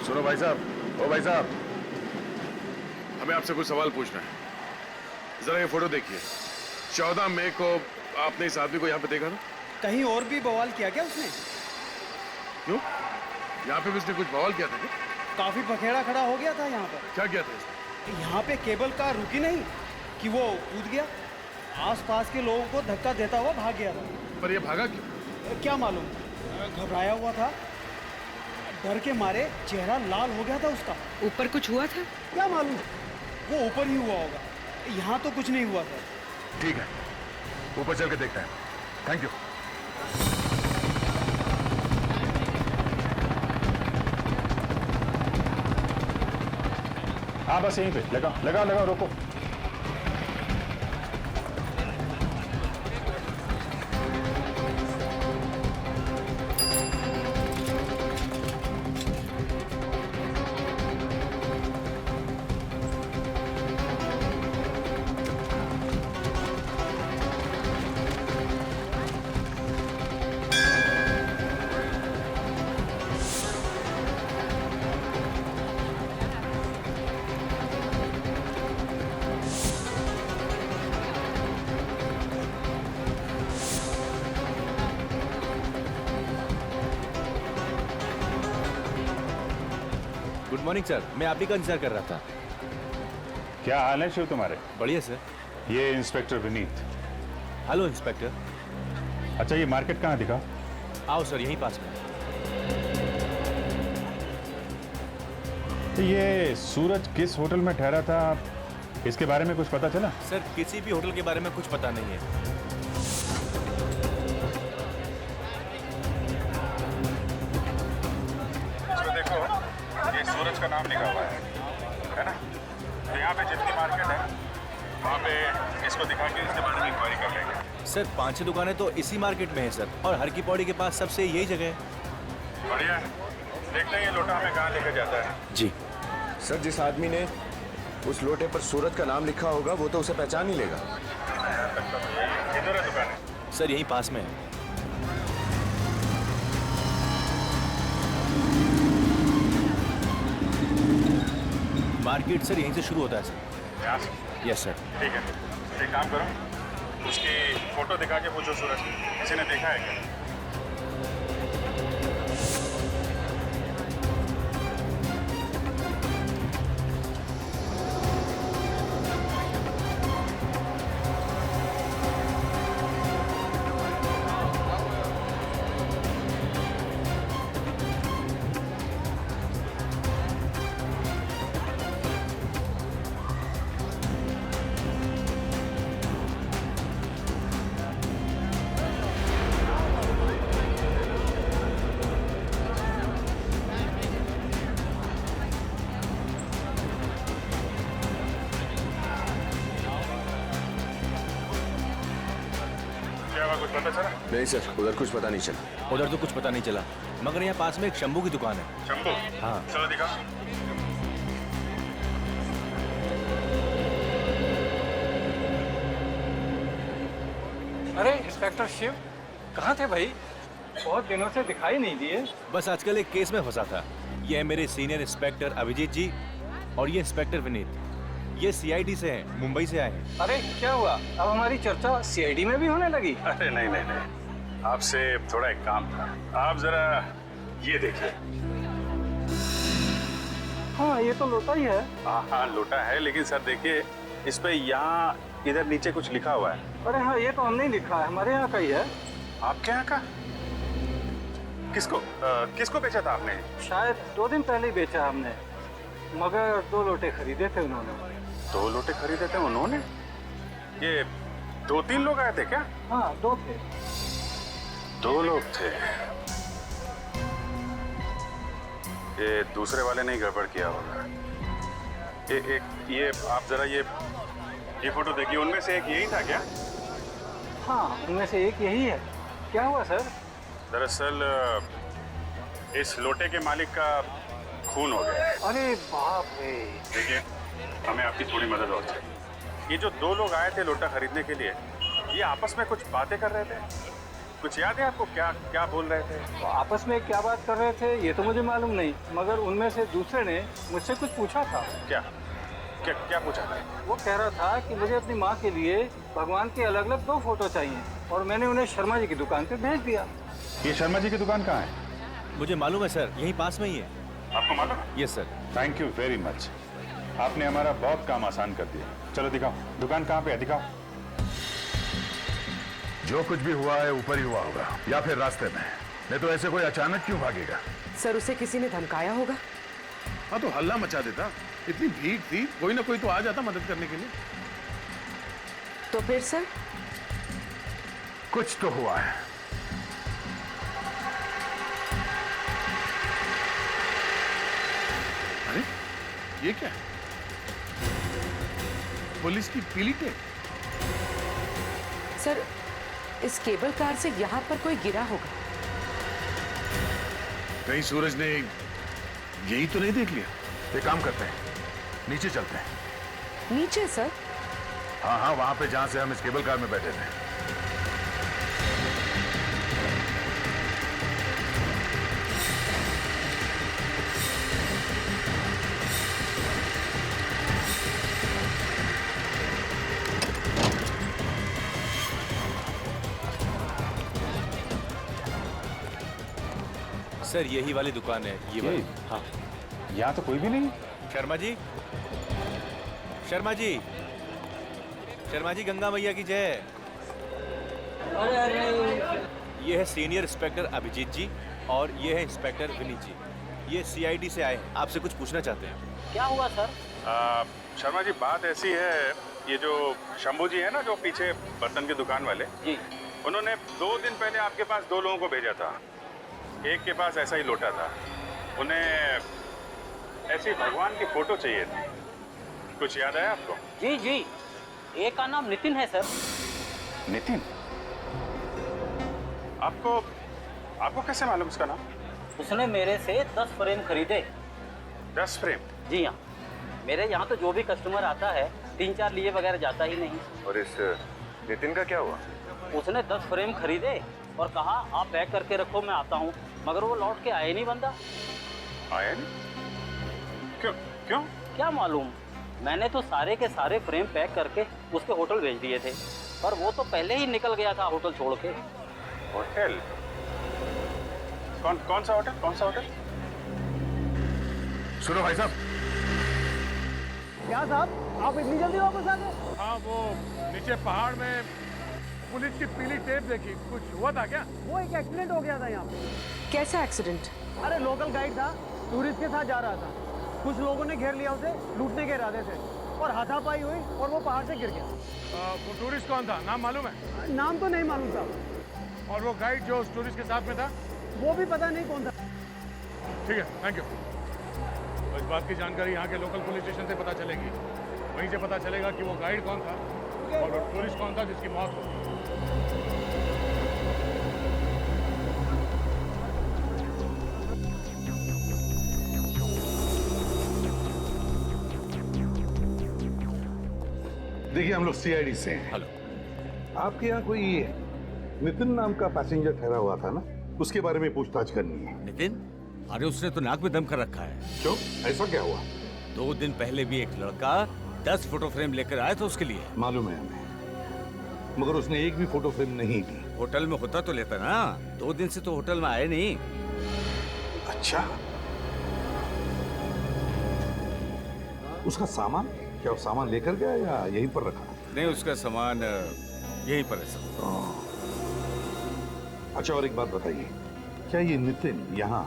सुनो भाई साहब, ओ भाई साहब, हमें आपसे कुछ सवाल पूछना है। जरा ये फोटो देखिए। 14 मई को आपने इस आदमी को यहाँ पे देखा ना? कहीं और भी बवाल किया क्या उसने? क्यों? यहाँ पे भी उसने कुछ बवाल किया था क्या? काफी पखेड़ा खड़ा हो गया था यहाँ पर। क्या किया था इसने? यहाँ पे केबल कार रुकी नहीं कि वो कूद गया, आसपास के लोगों को धक्का देता हुआ भाग गया था। पर ये भागा क्यों? क्या मालूम, घबराया हुआ था, डर के मारे चेहरा लाल हो गया था उसका। ऊपर कुछ हुआ था? क्या मालूम, वो ऊपर ही हुआ होगा, यहाँ तो कुछ नहीं हुआ था। ठीक है, ऊपर चल के देखते हैं। Thank you. हाँ बस यहीं पे लगा लगा लगा, रोको। गुड मॉर्निंग सर, मैं आप ही का इंतजार कर रहा था। क्या हाल है शिव तुम्हारे? बढ़िया सर। ये इंस्पेक्टर विनीत। Hello inspector. अच्छा ये मार्केट कहाँ दिखा? आओ सर, यहीं पास में। तो ये सूरज किस होटल में ठहरा था, इसके बारे में कुछ पता चला? सर किसी भी होटल के बारे में कुछ पता नहीं है। देखो ये सूरज का नाम लिखा हुआ है ना? तो यहाँ पे जितनी मार्केट है वहाँ पे इसको दिखा के इसके बारे में इंक्वायरी कर लेंगे। सर 5-6 दुकानें तो इसी मार्केट में है सर, और हर की पौड़ी के पास सबसे यही जगह है। बढ़िया है, देखते हैं ये लोटा हमें कहाँ लेकर जाता है। जी सर, जिस आदमी ने उस लोटे पर सूरज का नाम लिखा होगा वो तो उसे पहचान ही लेगा। किधर है दुकान? सर यहीं पास में है। मार्केट सर यहीं से शुरू होता है सर। यहाँ से? Yes sir. ठीक है, एक काम करो, उसकी फोटो दिखा के पूछो सूरज किसी ने देखा है क्या? कुछ पता चला? नहीं सर, उधर कुछ पता नहीं चला। उधर तो कुछ पता नहीं चला, मगर यहाँ पास में एक शंभू की दुकान है। शंभू? हाँ। चलो दिखा। अरे इंस्पेक्टर शिव, कहाँ थे भाई? बहुत दिनों से दिखाई नहीं दिए। बस आजकल एक केस में फंसा था। ये है मेरे सीनियर इंस्पेक्टर अभिजीत जी, और ये इंस्पेक्टर विनीत। ये सीआईडी से हैं, मुंबई से आए हैं। अरे क्या हुआ, अब हमारी चर्चा सीआईडी में भी होने लगी? अरे नहीं नहीं नहीं, आपसे थोड़ा एक काम था। आप जरा ये देखिए। हाँ ये तो लोटा ही है। हाँ लोटा है, लेकिन सर देखिए इस पे यहाँ इधर नीचे कुछ लिखा हुआ है। अरे हाँ, ये तो हमने ही लिखा है, हमारे यहाँ का ही है। आपके यहाँ का? किसको किसको बेचा था आपने? शायद 2 दिन पहले ही बेचा हमने, मगर 2 लोटे खरीदे थे उन्होंने। 2 लोटे खरीदे थे उन्होंने? ये 2-3 लोग आए थे क्या? हाँ 2 थे। 2 लोग थे। ये दूसरे वाले ने गड़बड़ किया होगा। ये आप जरा ये फोटो देखिए, उनमें से एक यही था क्या? हाँ उनमें से एक यही है। क्या हुआ सर? दरअसल इस लोटे के मालिक का खून हो गया। अरे बाप रे। देखिए हमें आपकी थोड़ी मदद और चाहिए। ये जो 2 लोग आए थे लोटा खरीदने के लिए, ये आपस में कुछ बातें कर रहे थे। कुछ याद है आपको क्या क्या बोल रहे थे? तो आपस में क्या बात कर रहे थे ये तो मुझे मालूम नहीं, मगर उनमें से दूसरे ने मुझसे कुछ पूछा था। क्या क्या क्या पूछा था? वो कह रहा था कि मुझे अपनी माँ के लिए भगवान के अलग अलग 2 फोटो चाहिए, और मैंने उन्हें शर्मा जी की दुकान पे भेज दिया। ये शर्मा जी की दुकान कहाँ है? मुझे मालूम है सर, यहीं पास में ही है। आपको मालूम? Yes sir. Thank you very much, आपने हमारा बहुत काम आसान कर दिया। चलो दिखाओ, दुकान कहाँ पे है, दिखाओ। जो कुछ भी हुआ है ऊपर ही हुआ होगा, या फिर रास्ते में। नहीं तो ऐसे कोई अचानक क्यों भागेगा? सर उसे किसी ने धमकाया होगा। हाँ तो हल्ला मचा देता, इतनी भीड़ थी, कोई ना कोई तो आ जाता मदद करने के लिए। तो फिर सर? कुछ तो हुआ है। अरे ये क्या है? पुलिस की पीली टेप। सर इस केबल कार से यहाँ पर कोई गिरा होगा। कहीं सूरज ने यही तो नहीं देख लिया? एक काम करते हैं, नीचे चलते हैं। नीचे सर? हाँ हाँ, वहां पे जहां से हम इस केबल कार में बैठे थे। सर यही वाली दुकान है, ये वाली। हाँ यहाँ तो कोई भी नहीं। शर्मा जी, शर्मा जी, शर्मा जी, गंगा मैया की जय। ये है सीनियर इंस्पेक्टर अभिजीत जी और ये है इंस्पेक्टर विनीत जी। ये सीआईडी से आए हैं, आपसे कुछ पूछना चाहते हैं। क्या हुआ सर? शर्मा जी, बात ऐसी है, ये जो शंभू जी है ना, जो पीछे बर्तन की दुकान वाले जी, उन्होंने 2 दिन पहले आपके पास 2 लोगों को भेजा था। एक के पास ऐसा ही लोटा था, उन्हें ऐसी भगवान की फोटो चाहिए थी। कुछ याद आया आपको? जी जी, एक का नाम नितिन है सर। नितिन? आपको कैसे मालूम उसका नाम? उसने मेरे से 10 फ्रेम खरीदे। 10 फ्रेम? जी हाँ, मेरे यहाँ तो जो भी कस्टमर आता है 3-4 लिए बगैर जाता ही नहीं। और इस नितिन का क्या हुआ? उसने 10 फ्रेम खरीदे और कहा आप पैक करके रखो, मैं आता हूँ, मगर वो लौट के आया नहीं बंदा। आया नहीं? क्यों? क्या मालूम, मैंने तो सारे के सारे फ्रेम पैक करके उसके होटल भेज दिए थे, पर वो तो पहले ही निकल गया था होटल छोड़ के। होटल? कौन सा होटल? कौन सा होटल? सुनो भाई साहब। क्या साहब, आप इतनी जल्दी वापस आ गए? हाँ, वो नीचे पहाड़ में पुलिस की पीली टेप देखी, कुछ हुआ था क्या? वो एक एक्सीडेंट हो गया था यहाँ पे। कैसा एक्सीडेंट? अरे लोकल गाइड था, टूरिस्ट के साथ जा रहा था, कुछ लोगों ने घेर लिया उसे लूटने के इरादे से और हाथापाई हुई और वो पहाड़ से गिर गया। वो टूरिस्ट कौन था, नाम मालूम है? नाम तो नहीं मालूम साहब। और वो गाइड जो उस टूरिस्ट के साथ में था? वो भी पता नहीं कौन था। ठीक है, थैंक यू। तो इस बात की जानकारी यहाँ के लोकल पुलिस स्टेशन से पता चलेगी, वहीं से पता चलेगा कि वो गाइड कौन था और वो टूरिस्ट कौन था जिसकी मौत हो। देखिए, हम लोग सीआईडी से हैं। हेलो। आपके यहाँ कोई नितिन नाम का पैसेंजर ठहरा हुआ था ना, उसके बारे में पूछताछ करनी है। नितिन? अरे उसने तो नाक में दम कर रखा है। क्यों, ऐसा क्या हुआ? 2 दिन पहले भी एक लड़का 10 फोटो फ्रेम लेकर आया था उसके लिए। मालूम है हमें, मगर उसने एक भी फोटो फ्रेम नहीं दी। होटल में होता तो लेता ना, 2 दिन से तो होटल में आए नहीं। अच्छा, उसका सामान क्या वो सामान लेकर गया या यहीं पर रखा? नहीं, उसका सामान यहीं पर है सब। अच्छा, और एक बात बताइए, क्या ये नितिन यहाँ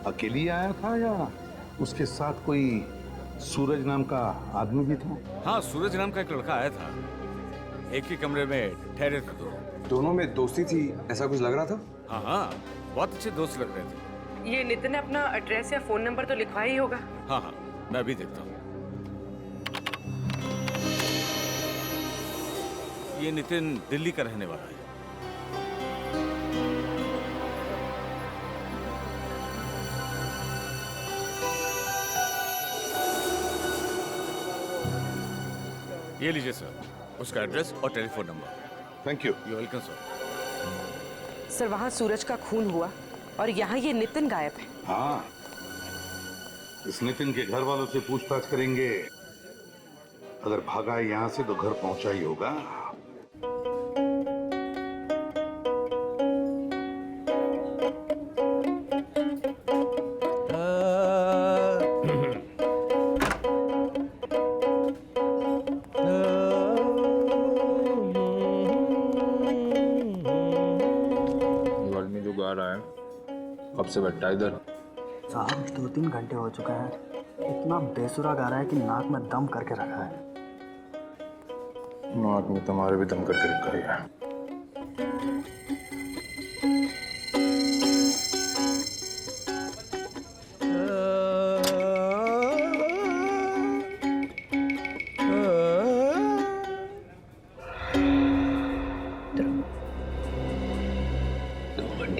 अकेले आया था या उसके साथ कोई सूरज नाम का आदमी भी था? हाँ, सूरज नाम का एक लड़का आया था, एक ही कमरे में ठहरे थे। दोनों में दोस्ती थी, ऐसा कुछ लग रहा था? हाँ हाँ, बहुत अच्छे दोस्त लग रहे थे। ये नितिन ने अपना एड्रेस या फोन नंबर तो लिखवा ही होगा। हाँ हाँ, मैं भी देखता हूँ। ये नितिन दिल्ली का रहने वाला है। ये लीजिए सर, उसका एड्रेस और telephone number. Thank you. You welcome sir. Sir, वहाँ सूरज का खून हुआ और यहाँ ये नितिन गायब है। हाँ, इस नितिन के घर वालों से पूछताछ करेंगे। अगर भागा है यहाँ से तो घर पहुंचा ही होगा। कब से बैठा इधर? साहब 2-3 घंटे हो चुका है, इतना बेसुरा गा रहा है कि नाक में दम करके रखा है। नाक में तुम्हारे भी दम करके रखा है।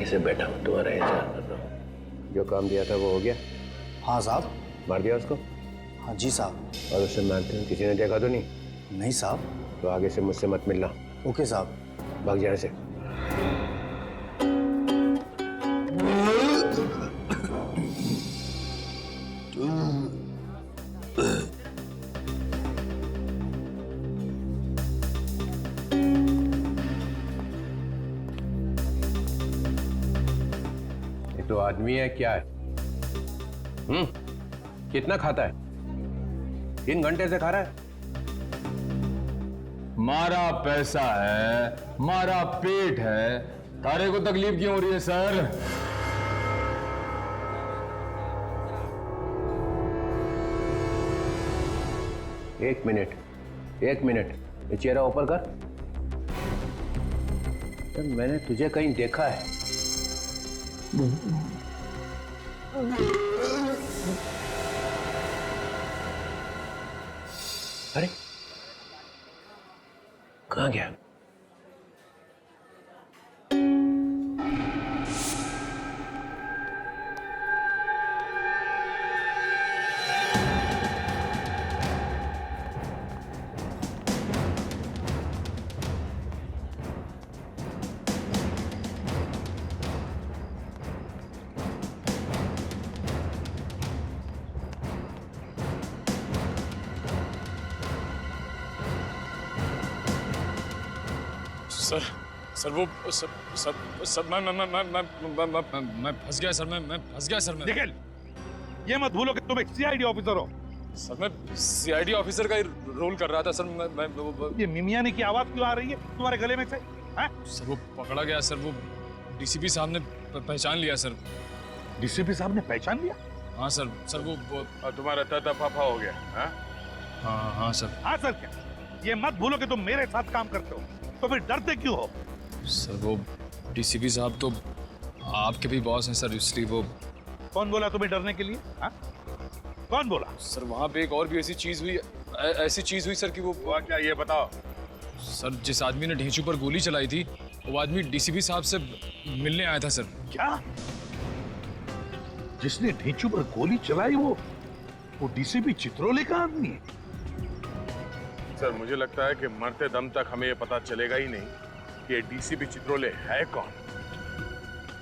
से बैठा हूँ, तुम्हारा इंतजार कर रहा हूँ। जो काम दिया था वो हो गया? हाँ साहब। मार दिया उसको? हाँ जी साहब। और उससे मारते हुए किसी ने देखा तो नहीं? नहीं साहब। तो आगे से मुझसे मत मिलना। ओके साहब। भाग जाने से। तो आदमी है क्या है? कितना खाता है? 3 घंटे से खा रहा है। मारा पैसा है, मारा पेट है, तारे को तकलीफ क्यों हो रही है सर? एक मिनट, ये चेहरा ऊपर कर। मैंने तुझे कहीं देखा है। अरे कहाँ गया? सर वो सर मैं फंस गया सर। मैं फंस गया सर। मैं निखिल, ये मत भूलो कि तुम एक सीआईडी ऑफिसर हो। सर मैं सीआईडी ऑफिसर का ही रोल कर रहा था सर। मैं ये मिमियानी की आवाज क्यों आ रही है तुम्हारे गले में से? हैं? सर वो पकड़ा गया सर। वो डीसीपी साहब ने पहचान लिया सर। डीसीपी साहब ने पहचान लिया? हाँ सर। सर वो तुम्हारा तफाफा हो गया? हाँ सर। हाँ सर क्या? ये मत भूलो कि तुम मेरे साथ काम करते हो, तो फिर डरते क्यों हो? सर वो डीसीपी साहब तो आपके भी बॉस हैं सर, इसलिए वो। कौन बोला तुम्हें डरने के लिए? हाँ? कौन बोला? सर वहाँ पे एक और भी ऐसी चीज हुई सर कि वो क्या, ये बताओ। सर जिस आदमी ने ढेंचू पर गोली चलाई थी वो आदमी डीसीपी साहब से मिलने आया था सर। क्या? जिसने ढेंचू पर गोली चलाई वो डीसीपी चित्रोले का आदमी है? सर मुझे लगता है कि मरते दम तक हमें ये पता चलेगा ही नहीं कि ये डीसीपी चित्रोले है कौन।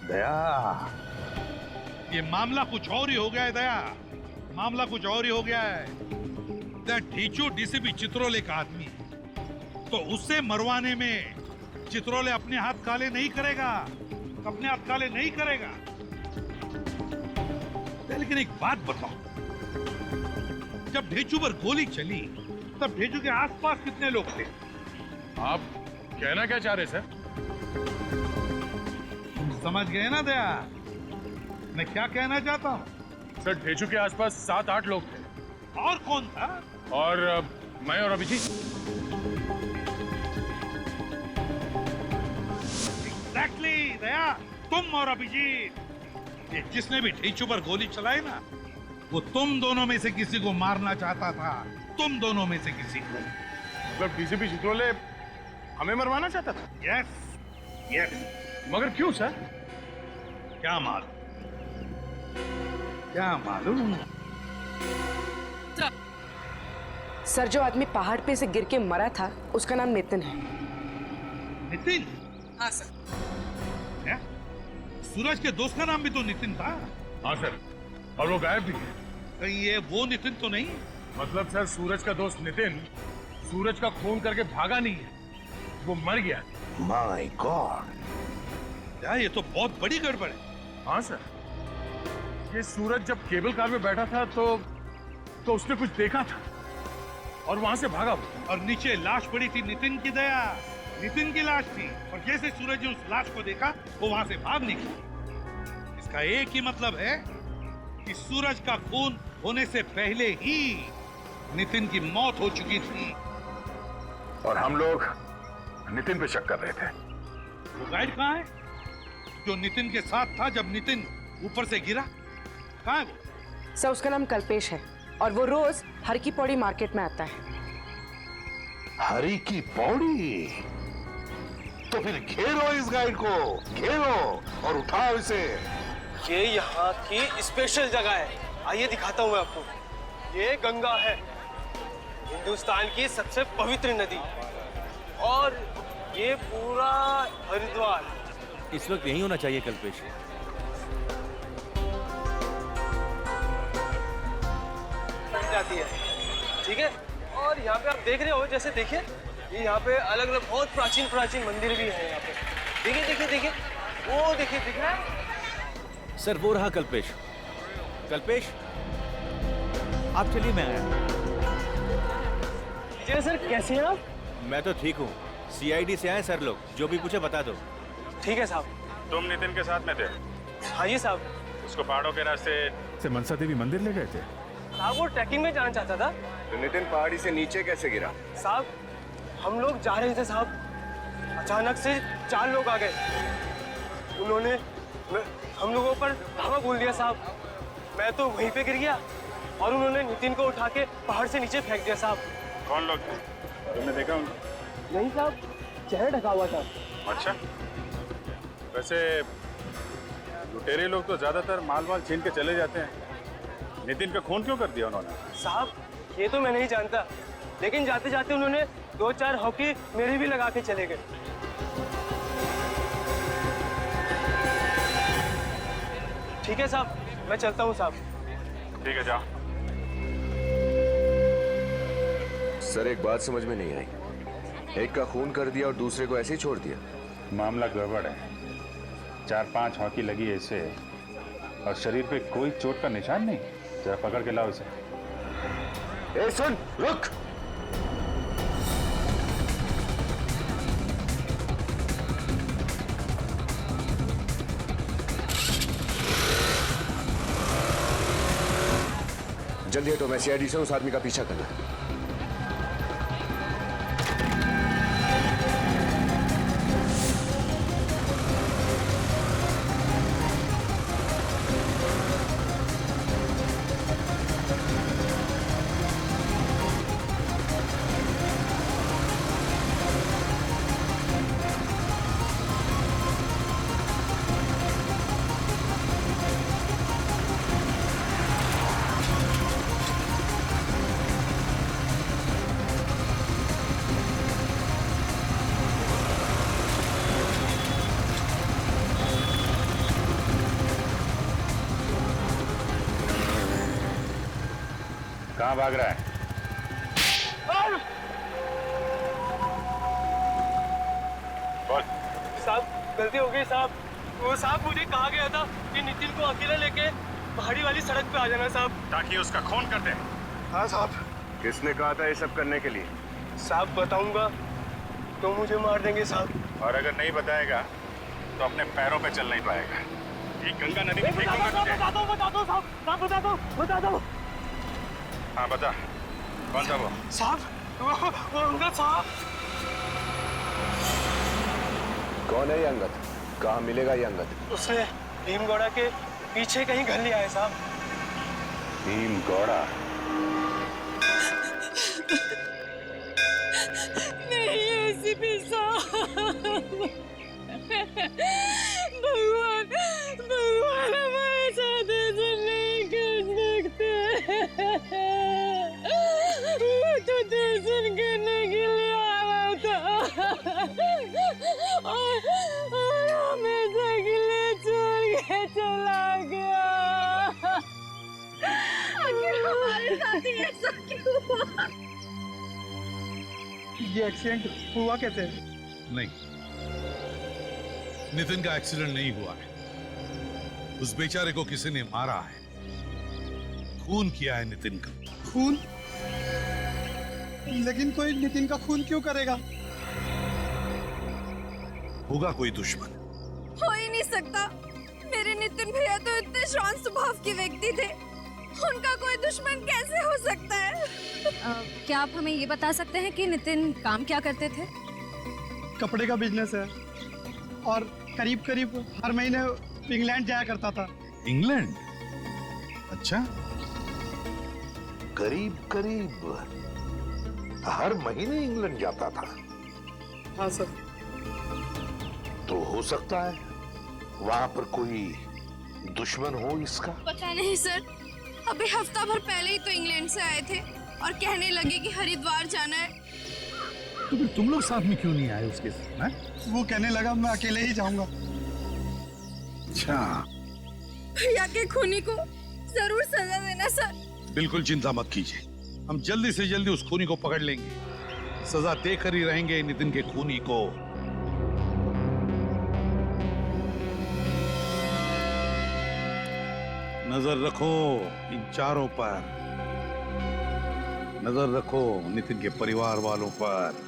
दया, ये मामला कुछ और ही हो गया है। दया, मामला कुछ और ही हो गया है। ढीचू डीसीपी चित्रोले का आदमी है, तो उससे मरवाने में चित्रोले अपने हाथ काले नहीं करेगा, अपने हाथ काले नहीं करेगा। लेकिन एक बात बताओ, जब ढेचू पर गोली चली तब ढेचू के आसपास कितने लोग थे? आप कहना क्या चाह रहे सर? समझ गए ना दया, मैं क्या कहना चाहता हूँ? सर ढेचू के आसपास 7-8 लोग थे। और कौन था? और मैं और अभिजीत। एग्जैक्टली दया, तुम और अभिजीत। ये जिसने भी ढेचू पर गोली चलाई ना, वो तुम दोनों में से किसी को मारना चाहता था। तुम दोनों में से किसी को। मतलब डीसीपी चित्रोले हमें मरवाना चाहता था? यस। मगर क्यों सर? क्या मालूम? सर जो आदमी पहाड़ पे से गिर के मरा था उसका नाम नितिन है। नितिन? हाँ सर। क्या? सूरज के दोस्त का नाम भी तो नितिन था। हाँ सर, और वो गायब भी है। कहीं ये वो नितिन तो नहीं? मतलब सर सूरज का दोस्त नितिन सूरज का खून करके भागा नहीं है, वो मर गया। माय गॉड, यार ये तो बहुत बड़ी गड़बड़ है। हाँ सर, ये सूरज जब केबल कार में बैठा था तो उसने कुछ देखा था और वहां से भागा। और नीचे लाश पड़ी थी नितिन की। दया, नितिन की लाश थी, और जैसे सूरज ने उस लाश को देखा वो वहां से भाग निकला। इसका एक ही मतलब है कि सूरज का खून होने से पहले ही नितिन की मौत हो चुकी थी। और हम लोग नितिन पे शक कर रहे थे। वो गाइड कहाँ है जो नितिन के साथ था जब नितिन ऊपर से गिरा? कहाँ है वो? सर उसका नाम कल्पेश है और वो रोज हर की पौड़ी मार्केट में आता है। हरी की पौड़ी? तो फिर घेरो इस गाइड को, घेरो और उठाओ इसे। ये यहाँ की स्पेशल जगह है, आइए दिखाता हूँ मैं आपको। ये गंगा है, हिंदुस्तान की सबसे पवित्र नदी, और ये पूरा हरिद्वार। इस वक्त यही होना चाहिए कल्पेश। जाती है, ठीक है। और यहाँ पे आप देख रहे हो, जैसे देखिए ये यहाँ पे अलग अलग बहुत प्राचीन प्राचीन मंदिर भी हैं यहाँ पे। देखिए देखिए देखिए, वो देखिए, दिख रहा है सर? वो रहा कल्पेश। कल्पेश, आप चलिए, मैं आया। विजय सर कैसे हैं आप? मैं तो ठीक हूँ। सीआईडी से आए सर लोग, जो भी पूछे बता दो। ठीक है साहब। तुम नितिन के साथ में थे? हाँ जी साहब। उसको पहाड़ों के रास्ते से मनसा देवी मंदिर ले गए थे? साहब वो ट्रैकिंग में जाना चाहता था। तो नितिन पहाड़ी से नीचे कैसे गिरा? साहब हम लोग जा रहे थे साहब, अचानक से 4 लोग आ गए। उन्होंने हम लोगों पर धावा बोल दिया साहब। मैं तो वहीं पे गिर गया और उन्होंने नितिन को उठा के पहाड़ से नीचे फेंक दिया साहब। कौन लोग थे? तुमने देखा उनको? नहीं साहब, चेहरा ढका हुआ था। अच्छा, वैसे लुटेरे लोग तो ज्यादातर माल वाल छीन के चले जाते हैं। नितिन का खून क्यों कर दिया उन्होंने? साहब ये तो मैं नहीं जानता, लेकिन जाते जाते उन्होंने 2-4 हॉकी मेरे भी लगा के चले गए। ठीक है साहब, मैं चलता हूँ साहब। ठीक है, जाओ। सर एक बात समझ में नहीं आई, एक का खून कर दिया और दूसरे को ऐसे ही छोड़ दिया। मामला गड़बड़ है। 4-5 हॉकी लगी है इसे और शरीर पे कोई चोट का निशान नहीं। जरा पकड़ के लाओ इसे। ए सुन, रुक। जल्दी हटो, मैं सीआईडी से उस आदमी का पीछा करना है। कहाँ भाग रहा है? बोल। साहब गलती हो गई साहब। वो साहब मुझे कहा गया था कि नितिन को अकेला लेके पहाड़ी वाली सड़क पे आ जाना साहब, ताकि उसका खून कर दे। हाँ साहब। किसने कहा था ये सब करने के लिए? साहब बताऊंगा तो मुझे मार देंगे साहब। और अगर नहीं बताएगा तो अपने पैरों पे चल नहीं पाएगा। ये गंगा नदी में फेंकूंगा तुझे। बता दो साहब, बता दो। हाँ बता, कौन था वो? साहब वो अंगद साहब। कौन है ये अंगद? कहाँ मिलेगा ये अंगद? उसने भीमगौड़ा के पीछे कहीं घर लिया है साहब। भीमगौड़ा? नहीं एसीपी साहब, भगवान हमारे साथ ऐसा नहीं कर सकते। वो तो दर्शन करने के लिए आ रहा था और हमेशा के लिए छोड़ के चला गया। आखिर हमारे साथ ही ऐसा क्यों हुआ? ये एक्सीडेंट हुआ कैसे? नहीं, नितिन का एक्सीडेंट नहीं हुआ है। उस बेचारे को किसी ने मारा है, खून किया है नितिन का। खून? लेकिन कोई नितिन का खून क्यों करेगा? होगा कोई दुश्मन। हो ही नहीं सकता। मेरे नितिन भैया तो इतने शांत स्वभाव के व्यक्ति थे, उनका कोई दुश्मन कैसे हो सकता है? क्या आप हमें ये बता सकते हैं कि नितिन काम क्या करते थे? कपड़े का बिजनेस है और करीब करीब हर महीने इंग्लैंड जाया करता था। इंग्लैंड? अच्छा, करीब करीब हर महीने इंग्लैंड जाता था? हाँ सर। तो हो सकता है वहां पर कोई दुश्मन हो इसका। पता नहीं सर, अभी हफ्ता भर पहले ही तो इंग्लैंड से आए थे और कहने लगे कि हरिद्वार जाना है। तो फिर तुम लोग साथ में क्यों नहीं आए उसके साथ? हैं? वो कहने लगा मैं अकेले ही जाऊंगा। अच्छा, भैया के खूनी को जरूर सजा देना सर। बिल्कुल चिंता मत कीजिए, हम जल्दी से जल्दी उस खूनी को पकड़ लेंगे। सजा देकर ही रहेंगे नितिन के खूनी को। नजर रखो इन चारों पर। नजर रखो नितिन के परिवार वालों पर।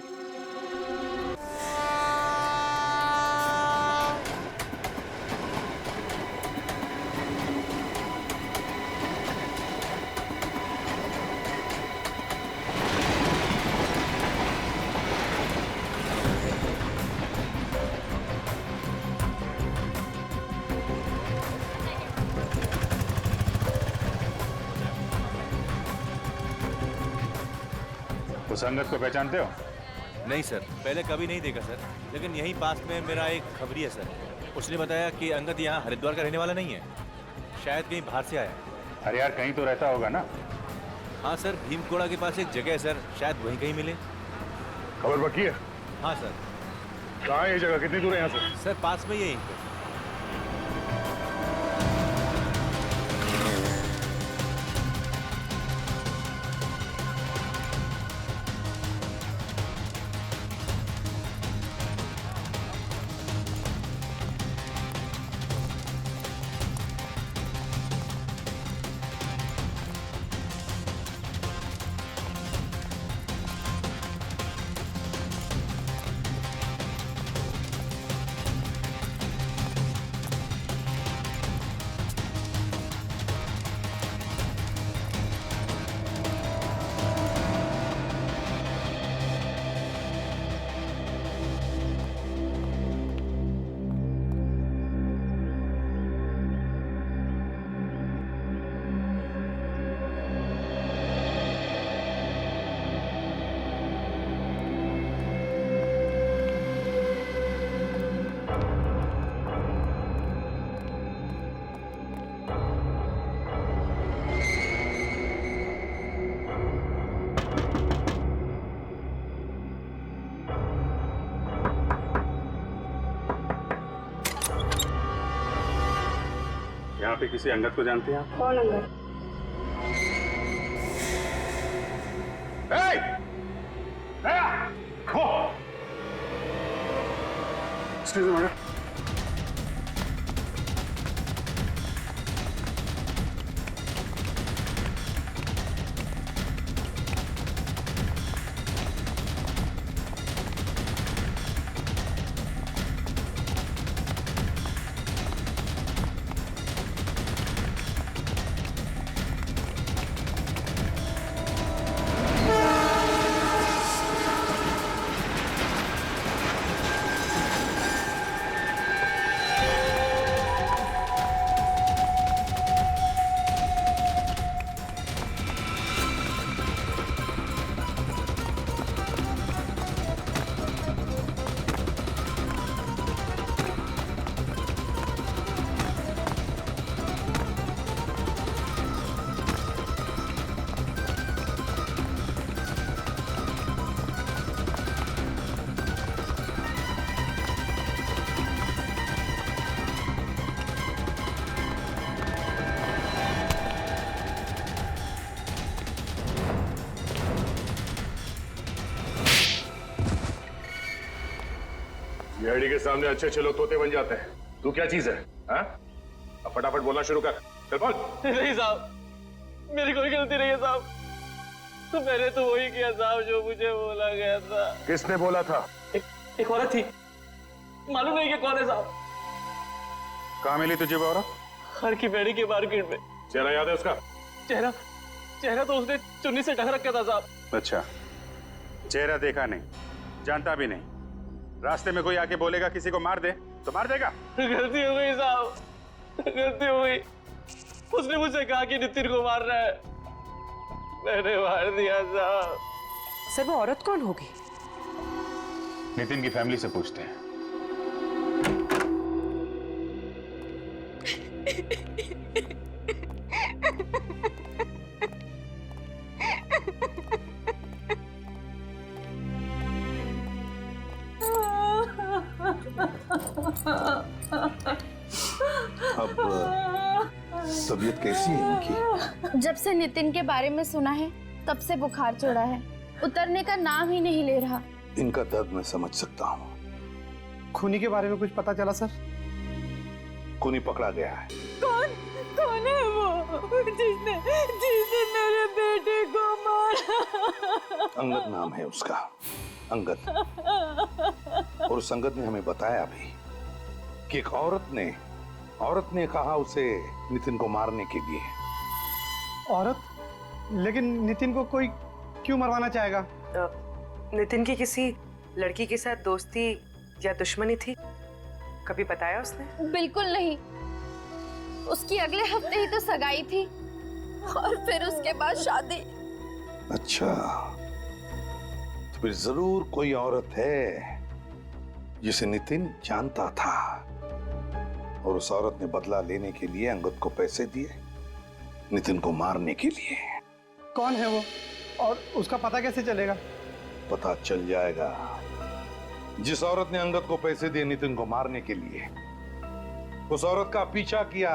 उस अंगद को पहचानते हो? नहीं सर, पहले कभी नहीं देखा सर, लेकिन यहीं पास में मेरा एक खबरी है सर। उसने बताया कि अंगद यहाँ हरिद्वार का रहने वाला नहीं है, शायद कहीं बाहर से आया है। अरे यार कहीं तो रहता होगा ना। हाँ सर, भीमकोड़ा के पास एक जगह है सर, शायद वहीं कहीं मिले। खबर पक्की है? हाँ सर। कहाँ है ये जगह, कितनी दूर है यहाँ से? सर पास में ही यहीं पे। यहाँ पे किसी अंगद को जानते हैं आप? कौन Angad? Excuse me madam. CID के सामने अच्छे अच्छे लोग तोते बन जाते हैं। तू क्या चीज है? हाँ? अब फटाफट बोलना शुरू कर। चल बोल। नहीं साहब, मेरी कोई गलती नहीं है साहब। तो मैंने तो वही किया साहब जो मुझे बोला गया था। किसने बोला था? एक औरत थी, मालूम नहीं कि कौन है साहब। कहाँ मिली तुझे वो औरत? हर की बेड़ी के मार्केट में। चेहरा याद है उसका? चेहरा तो उसने चुन्नी से ढक रखा था साहब। अच्छा, चेहरा देखा नहीं, जानता भी नहीं। रास्ते में कोई आके बोलेगा किसी को मार दे तो मार देगा? गलती हो गई साहब, गलती हो गई। उसने मुझसे कहा कि नितिन को मार रहा है, मैंने मार दिया साहब। सर वो औरत कौन होगी? नितिन की फैमिली से पूछते हैं। अब तबीयत कैसी है इनकी? जब से नितिन के बारे में सुना है तब से बुखार चढ़ा है, उतरने का नाम ही नहीं ले रहा। इनका दर्द मैं समझ सकता हूँ। खूनी के बारे में कुछ पता चला सर? खूनी पकड़ा गया है। कौन है वो जिसने मेरे बेटे को मारा? अंगद नाम है उसका, अंगद। और उस अंगद ने हमें बताया भी कि एक औरत ने कहा उसे नितिन को मारने के लिए। औरत? लेकिन नितिन को कोई क्यों मरवाना चाहेगा? नितिन की किसी लड़की के साथ दोस्ती या दुश्मनी थी? कभी बताया उसने? बिल्कुल नहीं। उसकी अगले हफ्ते ही तो सगाई थी और फिर उसके बाद शादी। अच्छा, तो फिर जरूर कोई औरत है जिसे नितिन जानता था और उस औरत ने बदला लेने के लिए अंगद को पैसे दिए, नितिन को मारने के लिए। कौन है वो और उसका पता कैसे चलेगा? पता चल जाएगा। जिस औरत ने अंगद को पैसे दिए नितिन को मारने के लिए, उस औरत का पीछा किया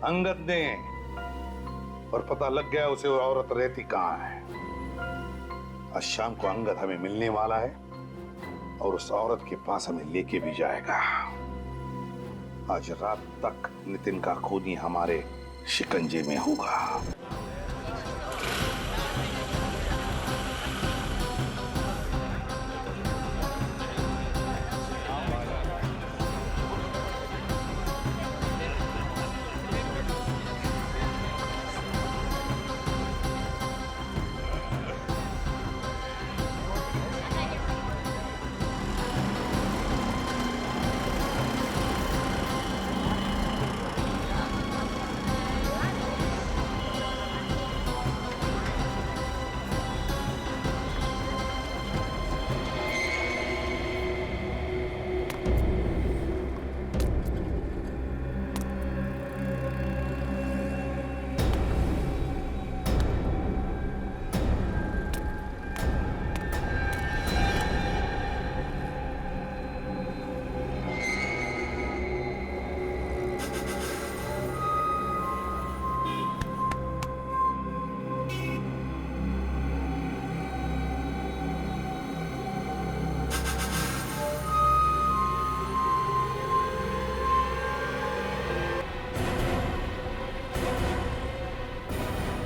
अंगद ने और पता लग गया उसे वो औरत रहती कहां है। आज शाम को अंगद हमें मिलने वाला है और उस औरत के पास हमें लेके भी जाएगा। आज रात तक नितिन का खूनी हमारे शिकंजे में होगा।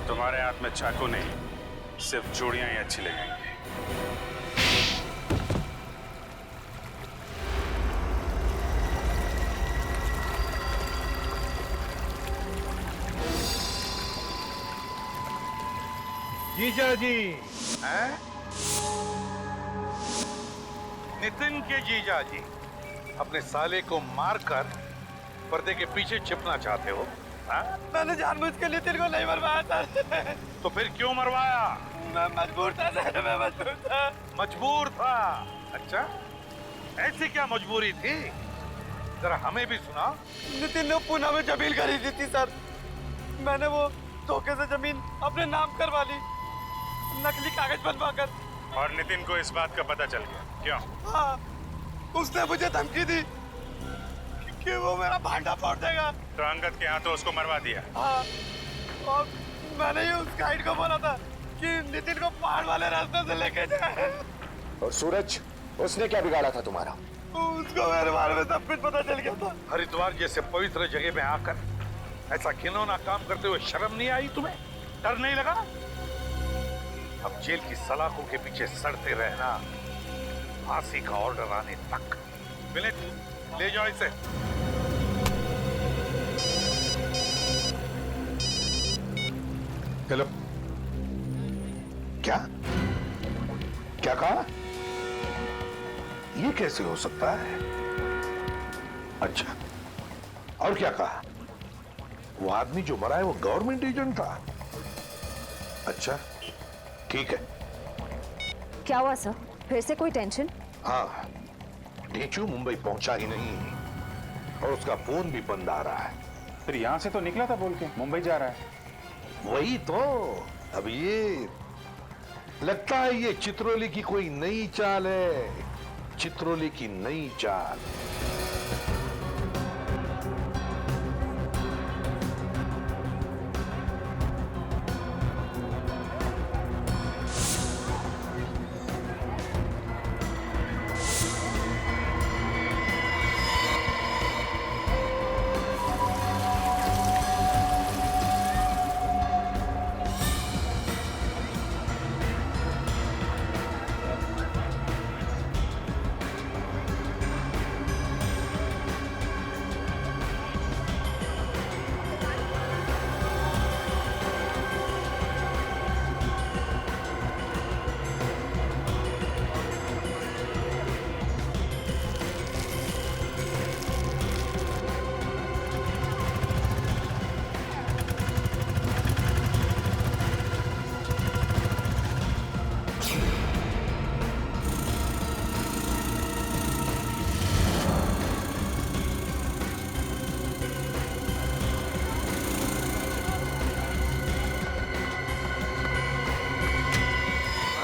तुम्हारे हाथ में चाकू नहीं, सिर्फ चूड़ियां ही अच्छी लगेंगी। जीजा जी हैं? नितिन के जीजा जी अपने साले को मारकर पर्दे के पीछे छिपना चाहते हो? मैंने जानबूझ के नितिन को नहीं मरवाया था। तो फिर क्यों मरवाया? मैं मजबूर था सर, मैं मजबूर था। मजबूर था? अच्छा, ऐसी क्या मजबूरी थी? जरा हमें भी सुना। नितिन ने पुणे में जमीन खरीदी थी सर। मैंने वो धोखे से जमीन अपने नाम करवा ली, नकली कागज बनवाकर। और नितिन को इस बात का पता चल गया? क्यों? हाँ, उसने मुझे धमकी दी कि वो मेरा भांडा फोड़ देगा। तो अंगद के हाथों उसको मरवा दिया? हाँ, और मैंने ही उस गाइड को बोला था कि नितिन को पहाड़ वाले रास्ते से लेके जाए। और सूरज, उसने क्या बिगाड़ा था तुम्हारा? उसको मेरे बारे में सब कुछ पता चल गया था। हरिद्वार जैसे पवित्र जगह में आकर ऐसा घिनौना काम करते हुए शर्म नहीं आई तुम्हें? डर नहीं लगा? अब जेल की सलाखों के पीछे सड़ते रहना, फांसी का ऑर्डर आने तक। विनीत, ले जाओ इसे। हेलो, क्या क्या कहा? ये कैसे हो सकता है? अच्छा, और क्या कहा? वो आदमी जो मरा है वो गवर्नमेंट एजेंट था? अच्छा, ठीक है। क्या हुआ सर? फिर से कोई टेंशन? हाँ, ढेंचू मुंबई पहुंचा ही नहीं और उसका फोन भी बंद आ रहा है। फिर यहां से तो निकला था बोल के मुंबई जा रहा है। वही तो। अब ये लगता है ये चित्रोली की कोई नई चाल है, चित्रोली की नई चाल।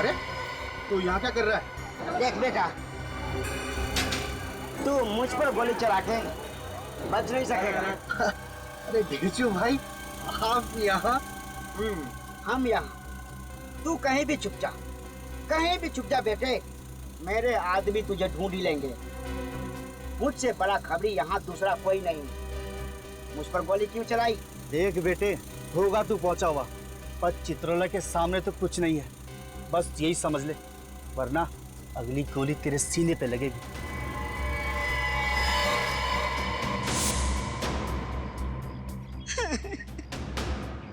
अरे तू यहाँ क्या कर रहा है? देख बेटा, तू मुझ पर गोली चला के बच नहीं सकेगा। अरे ढेचू भाई, आप यहाँ? हम यहाँ। तू कहीं भी छुप जा, कहीं भी छुप जा बेटे, मेरे आदमी तुझे ढूंढ ही लेंगे। मुझसे बड़ा खबरी यहाँ दूसरा कोई नहीं। मुझ पर गोली क्यों चलाई? देख बेटे, होगा तू पहुंचा हुआ, पर चित्रोला के सामने तो कुछ नहीं है, बस यही समझ ले, वरना अगली गोली तेरे सीने पे लगेगी।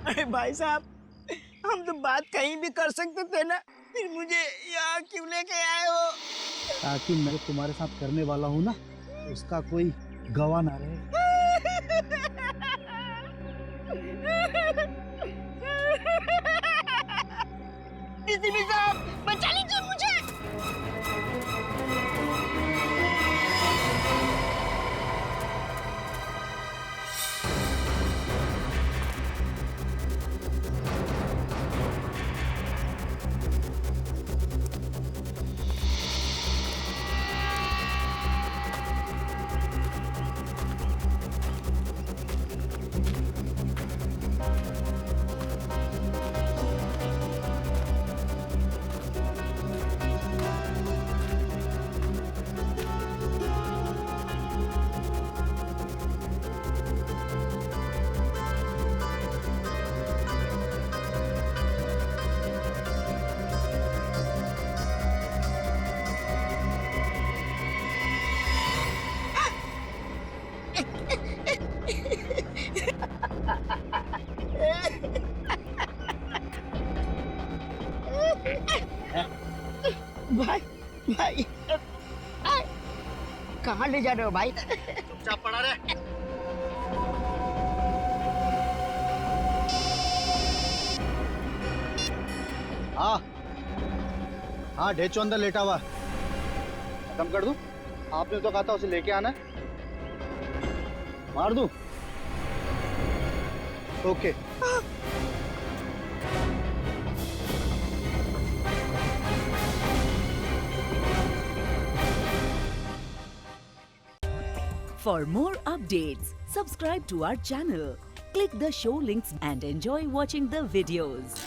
अरे भाई साहब, हम तो बात कहीं भी कर सकते थे ना, फिर मुझे यहाँ क्यों लेके आए हो? ताकि मैं तुम्हारे साथ करने वाला हूँ ना, उसका कोई गवाह ना रहे। डीसीपी साहब, बचा लीजिए मुझे। भाई भाई, कहाँ ले जा रहे हो भाई? चुपचाप पड़ा रहे। हाँ हाँ, ढेचू अंदर लेटा हुआ। खत्म कर दूं? आपने तो कहा था उसे लेके आना है। मार दूं? Okay. For more updates, subscribe to our channel, click the show links and enjoy watching the videos.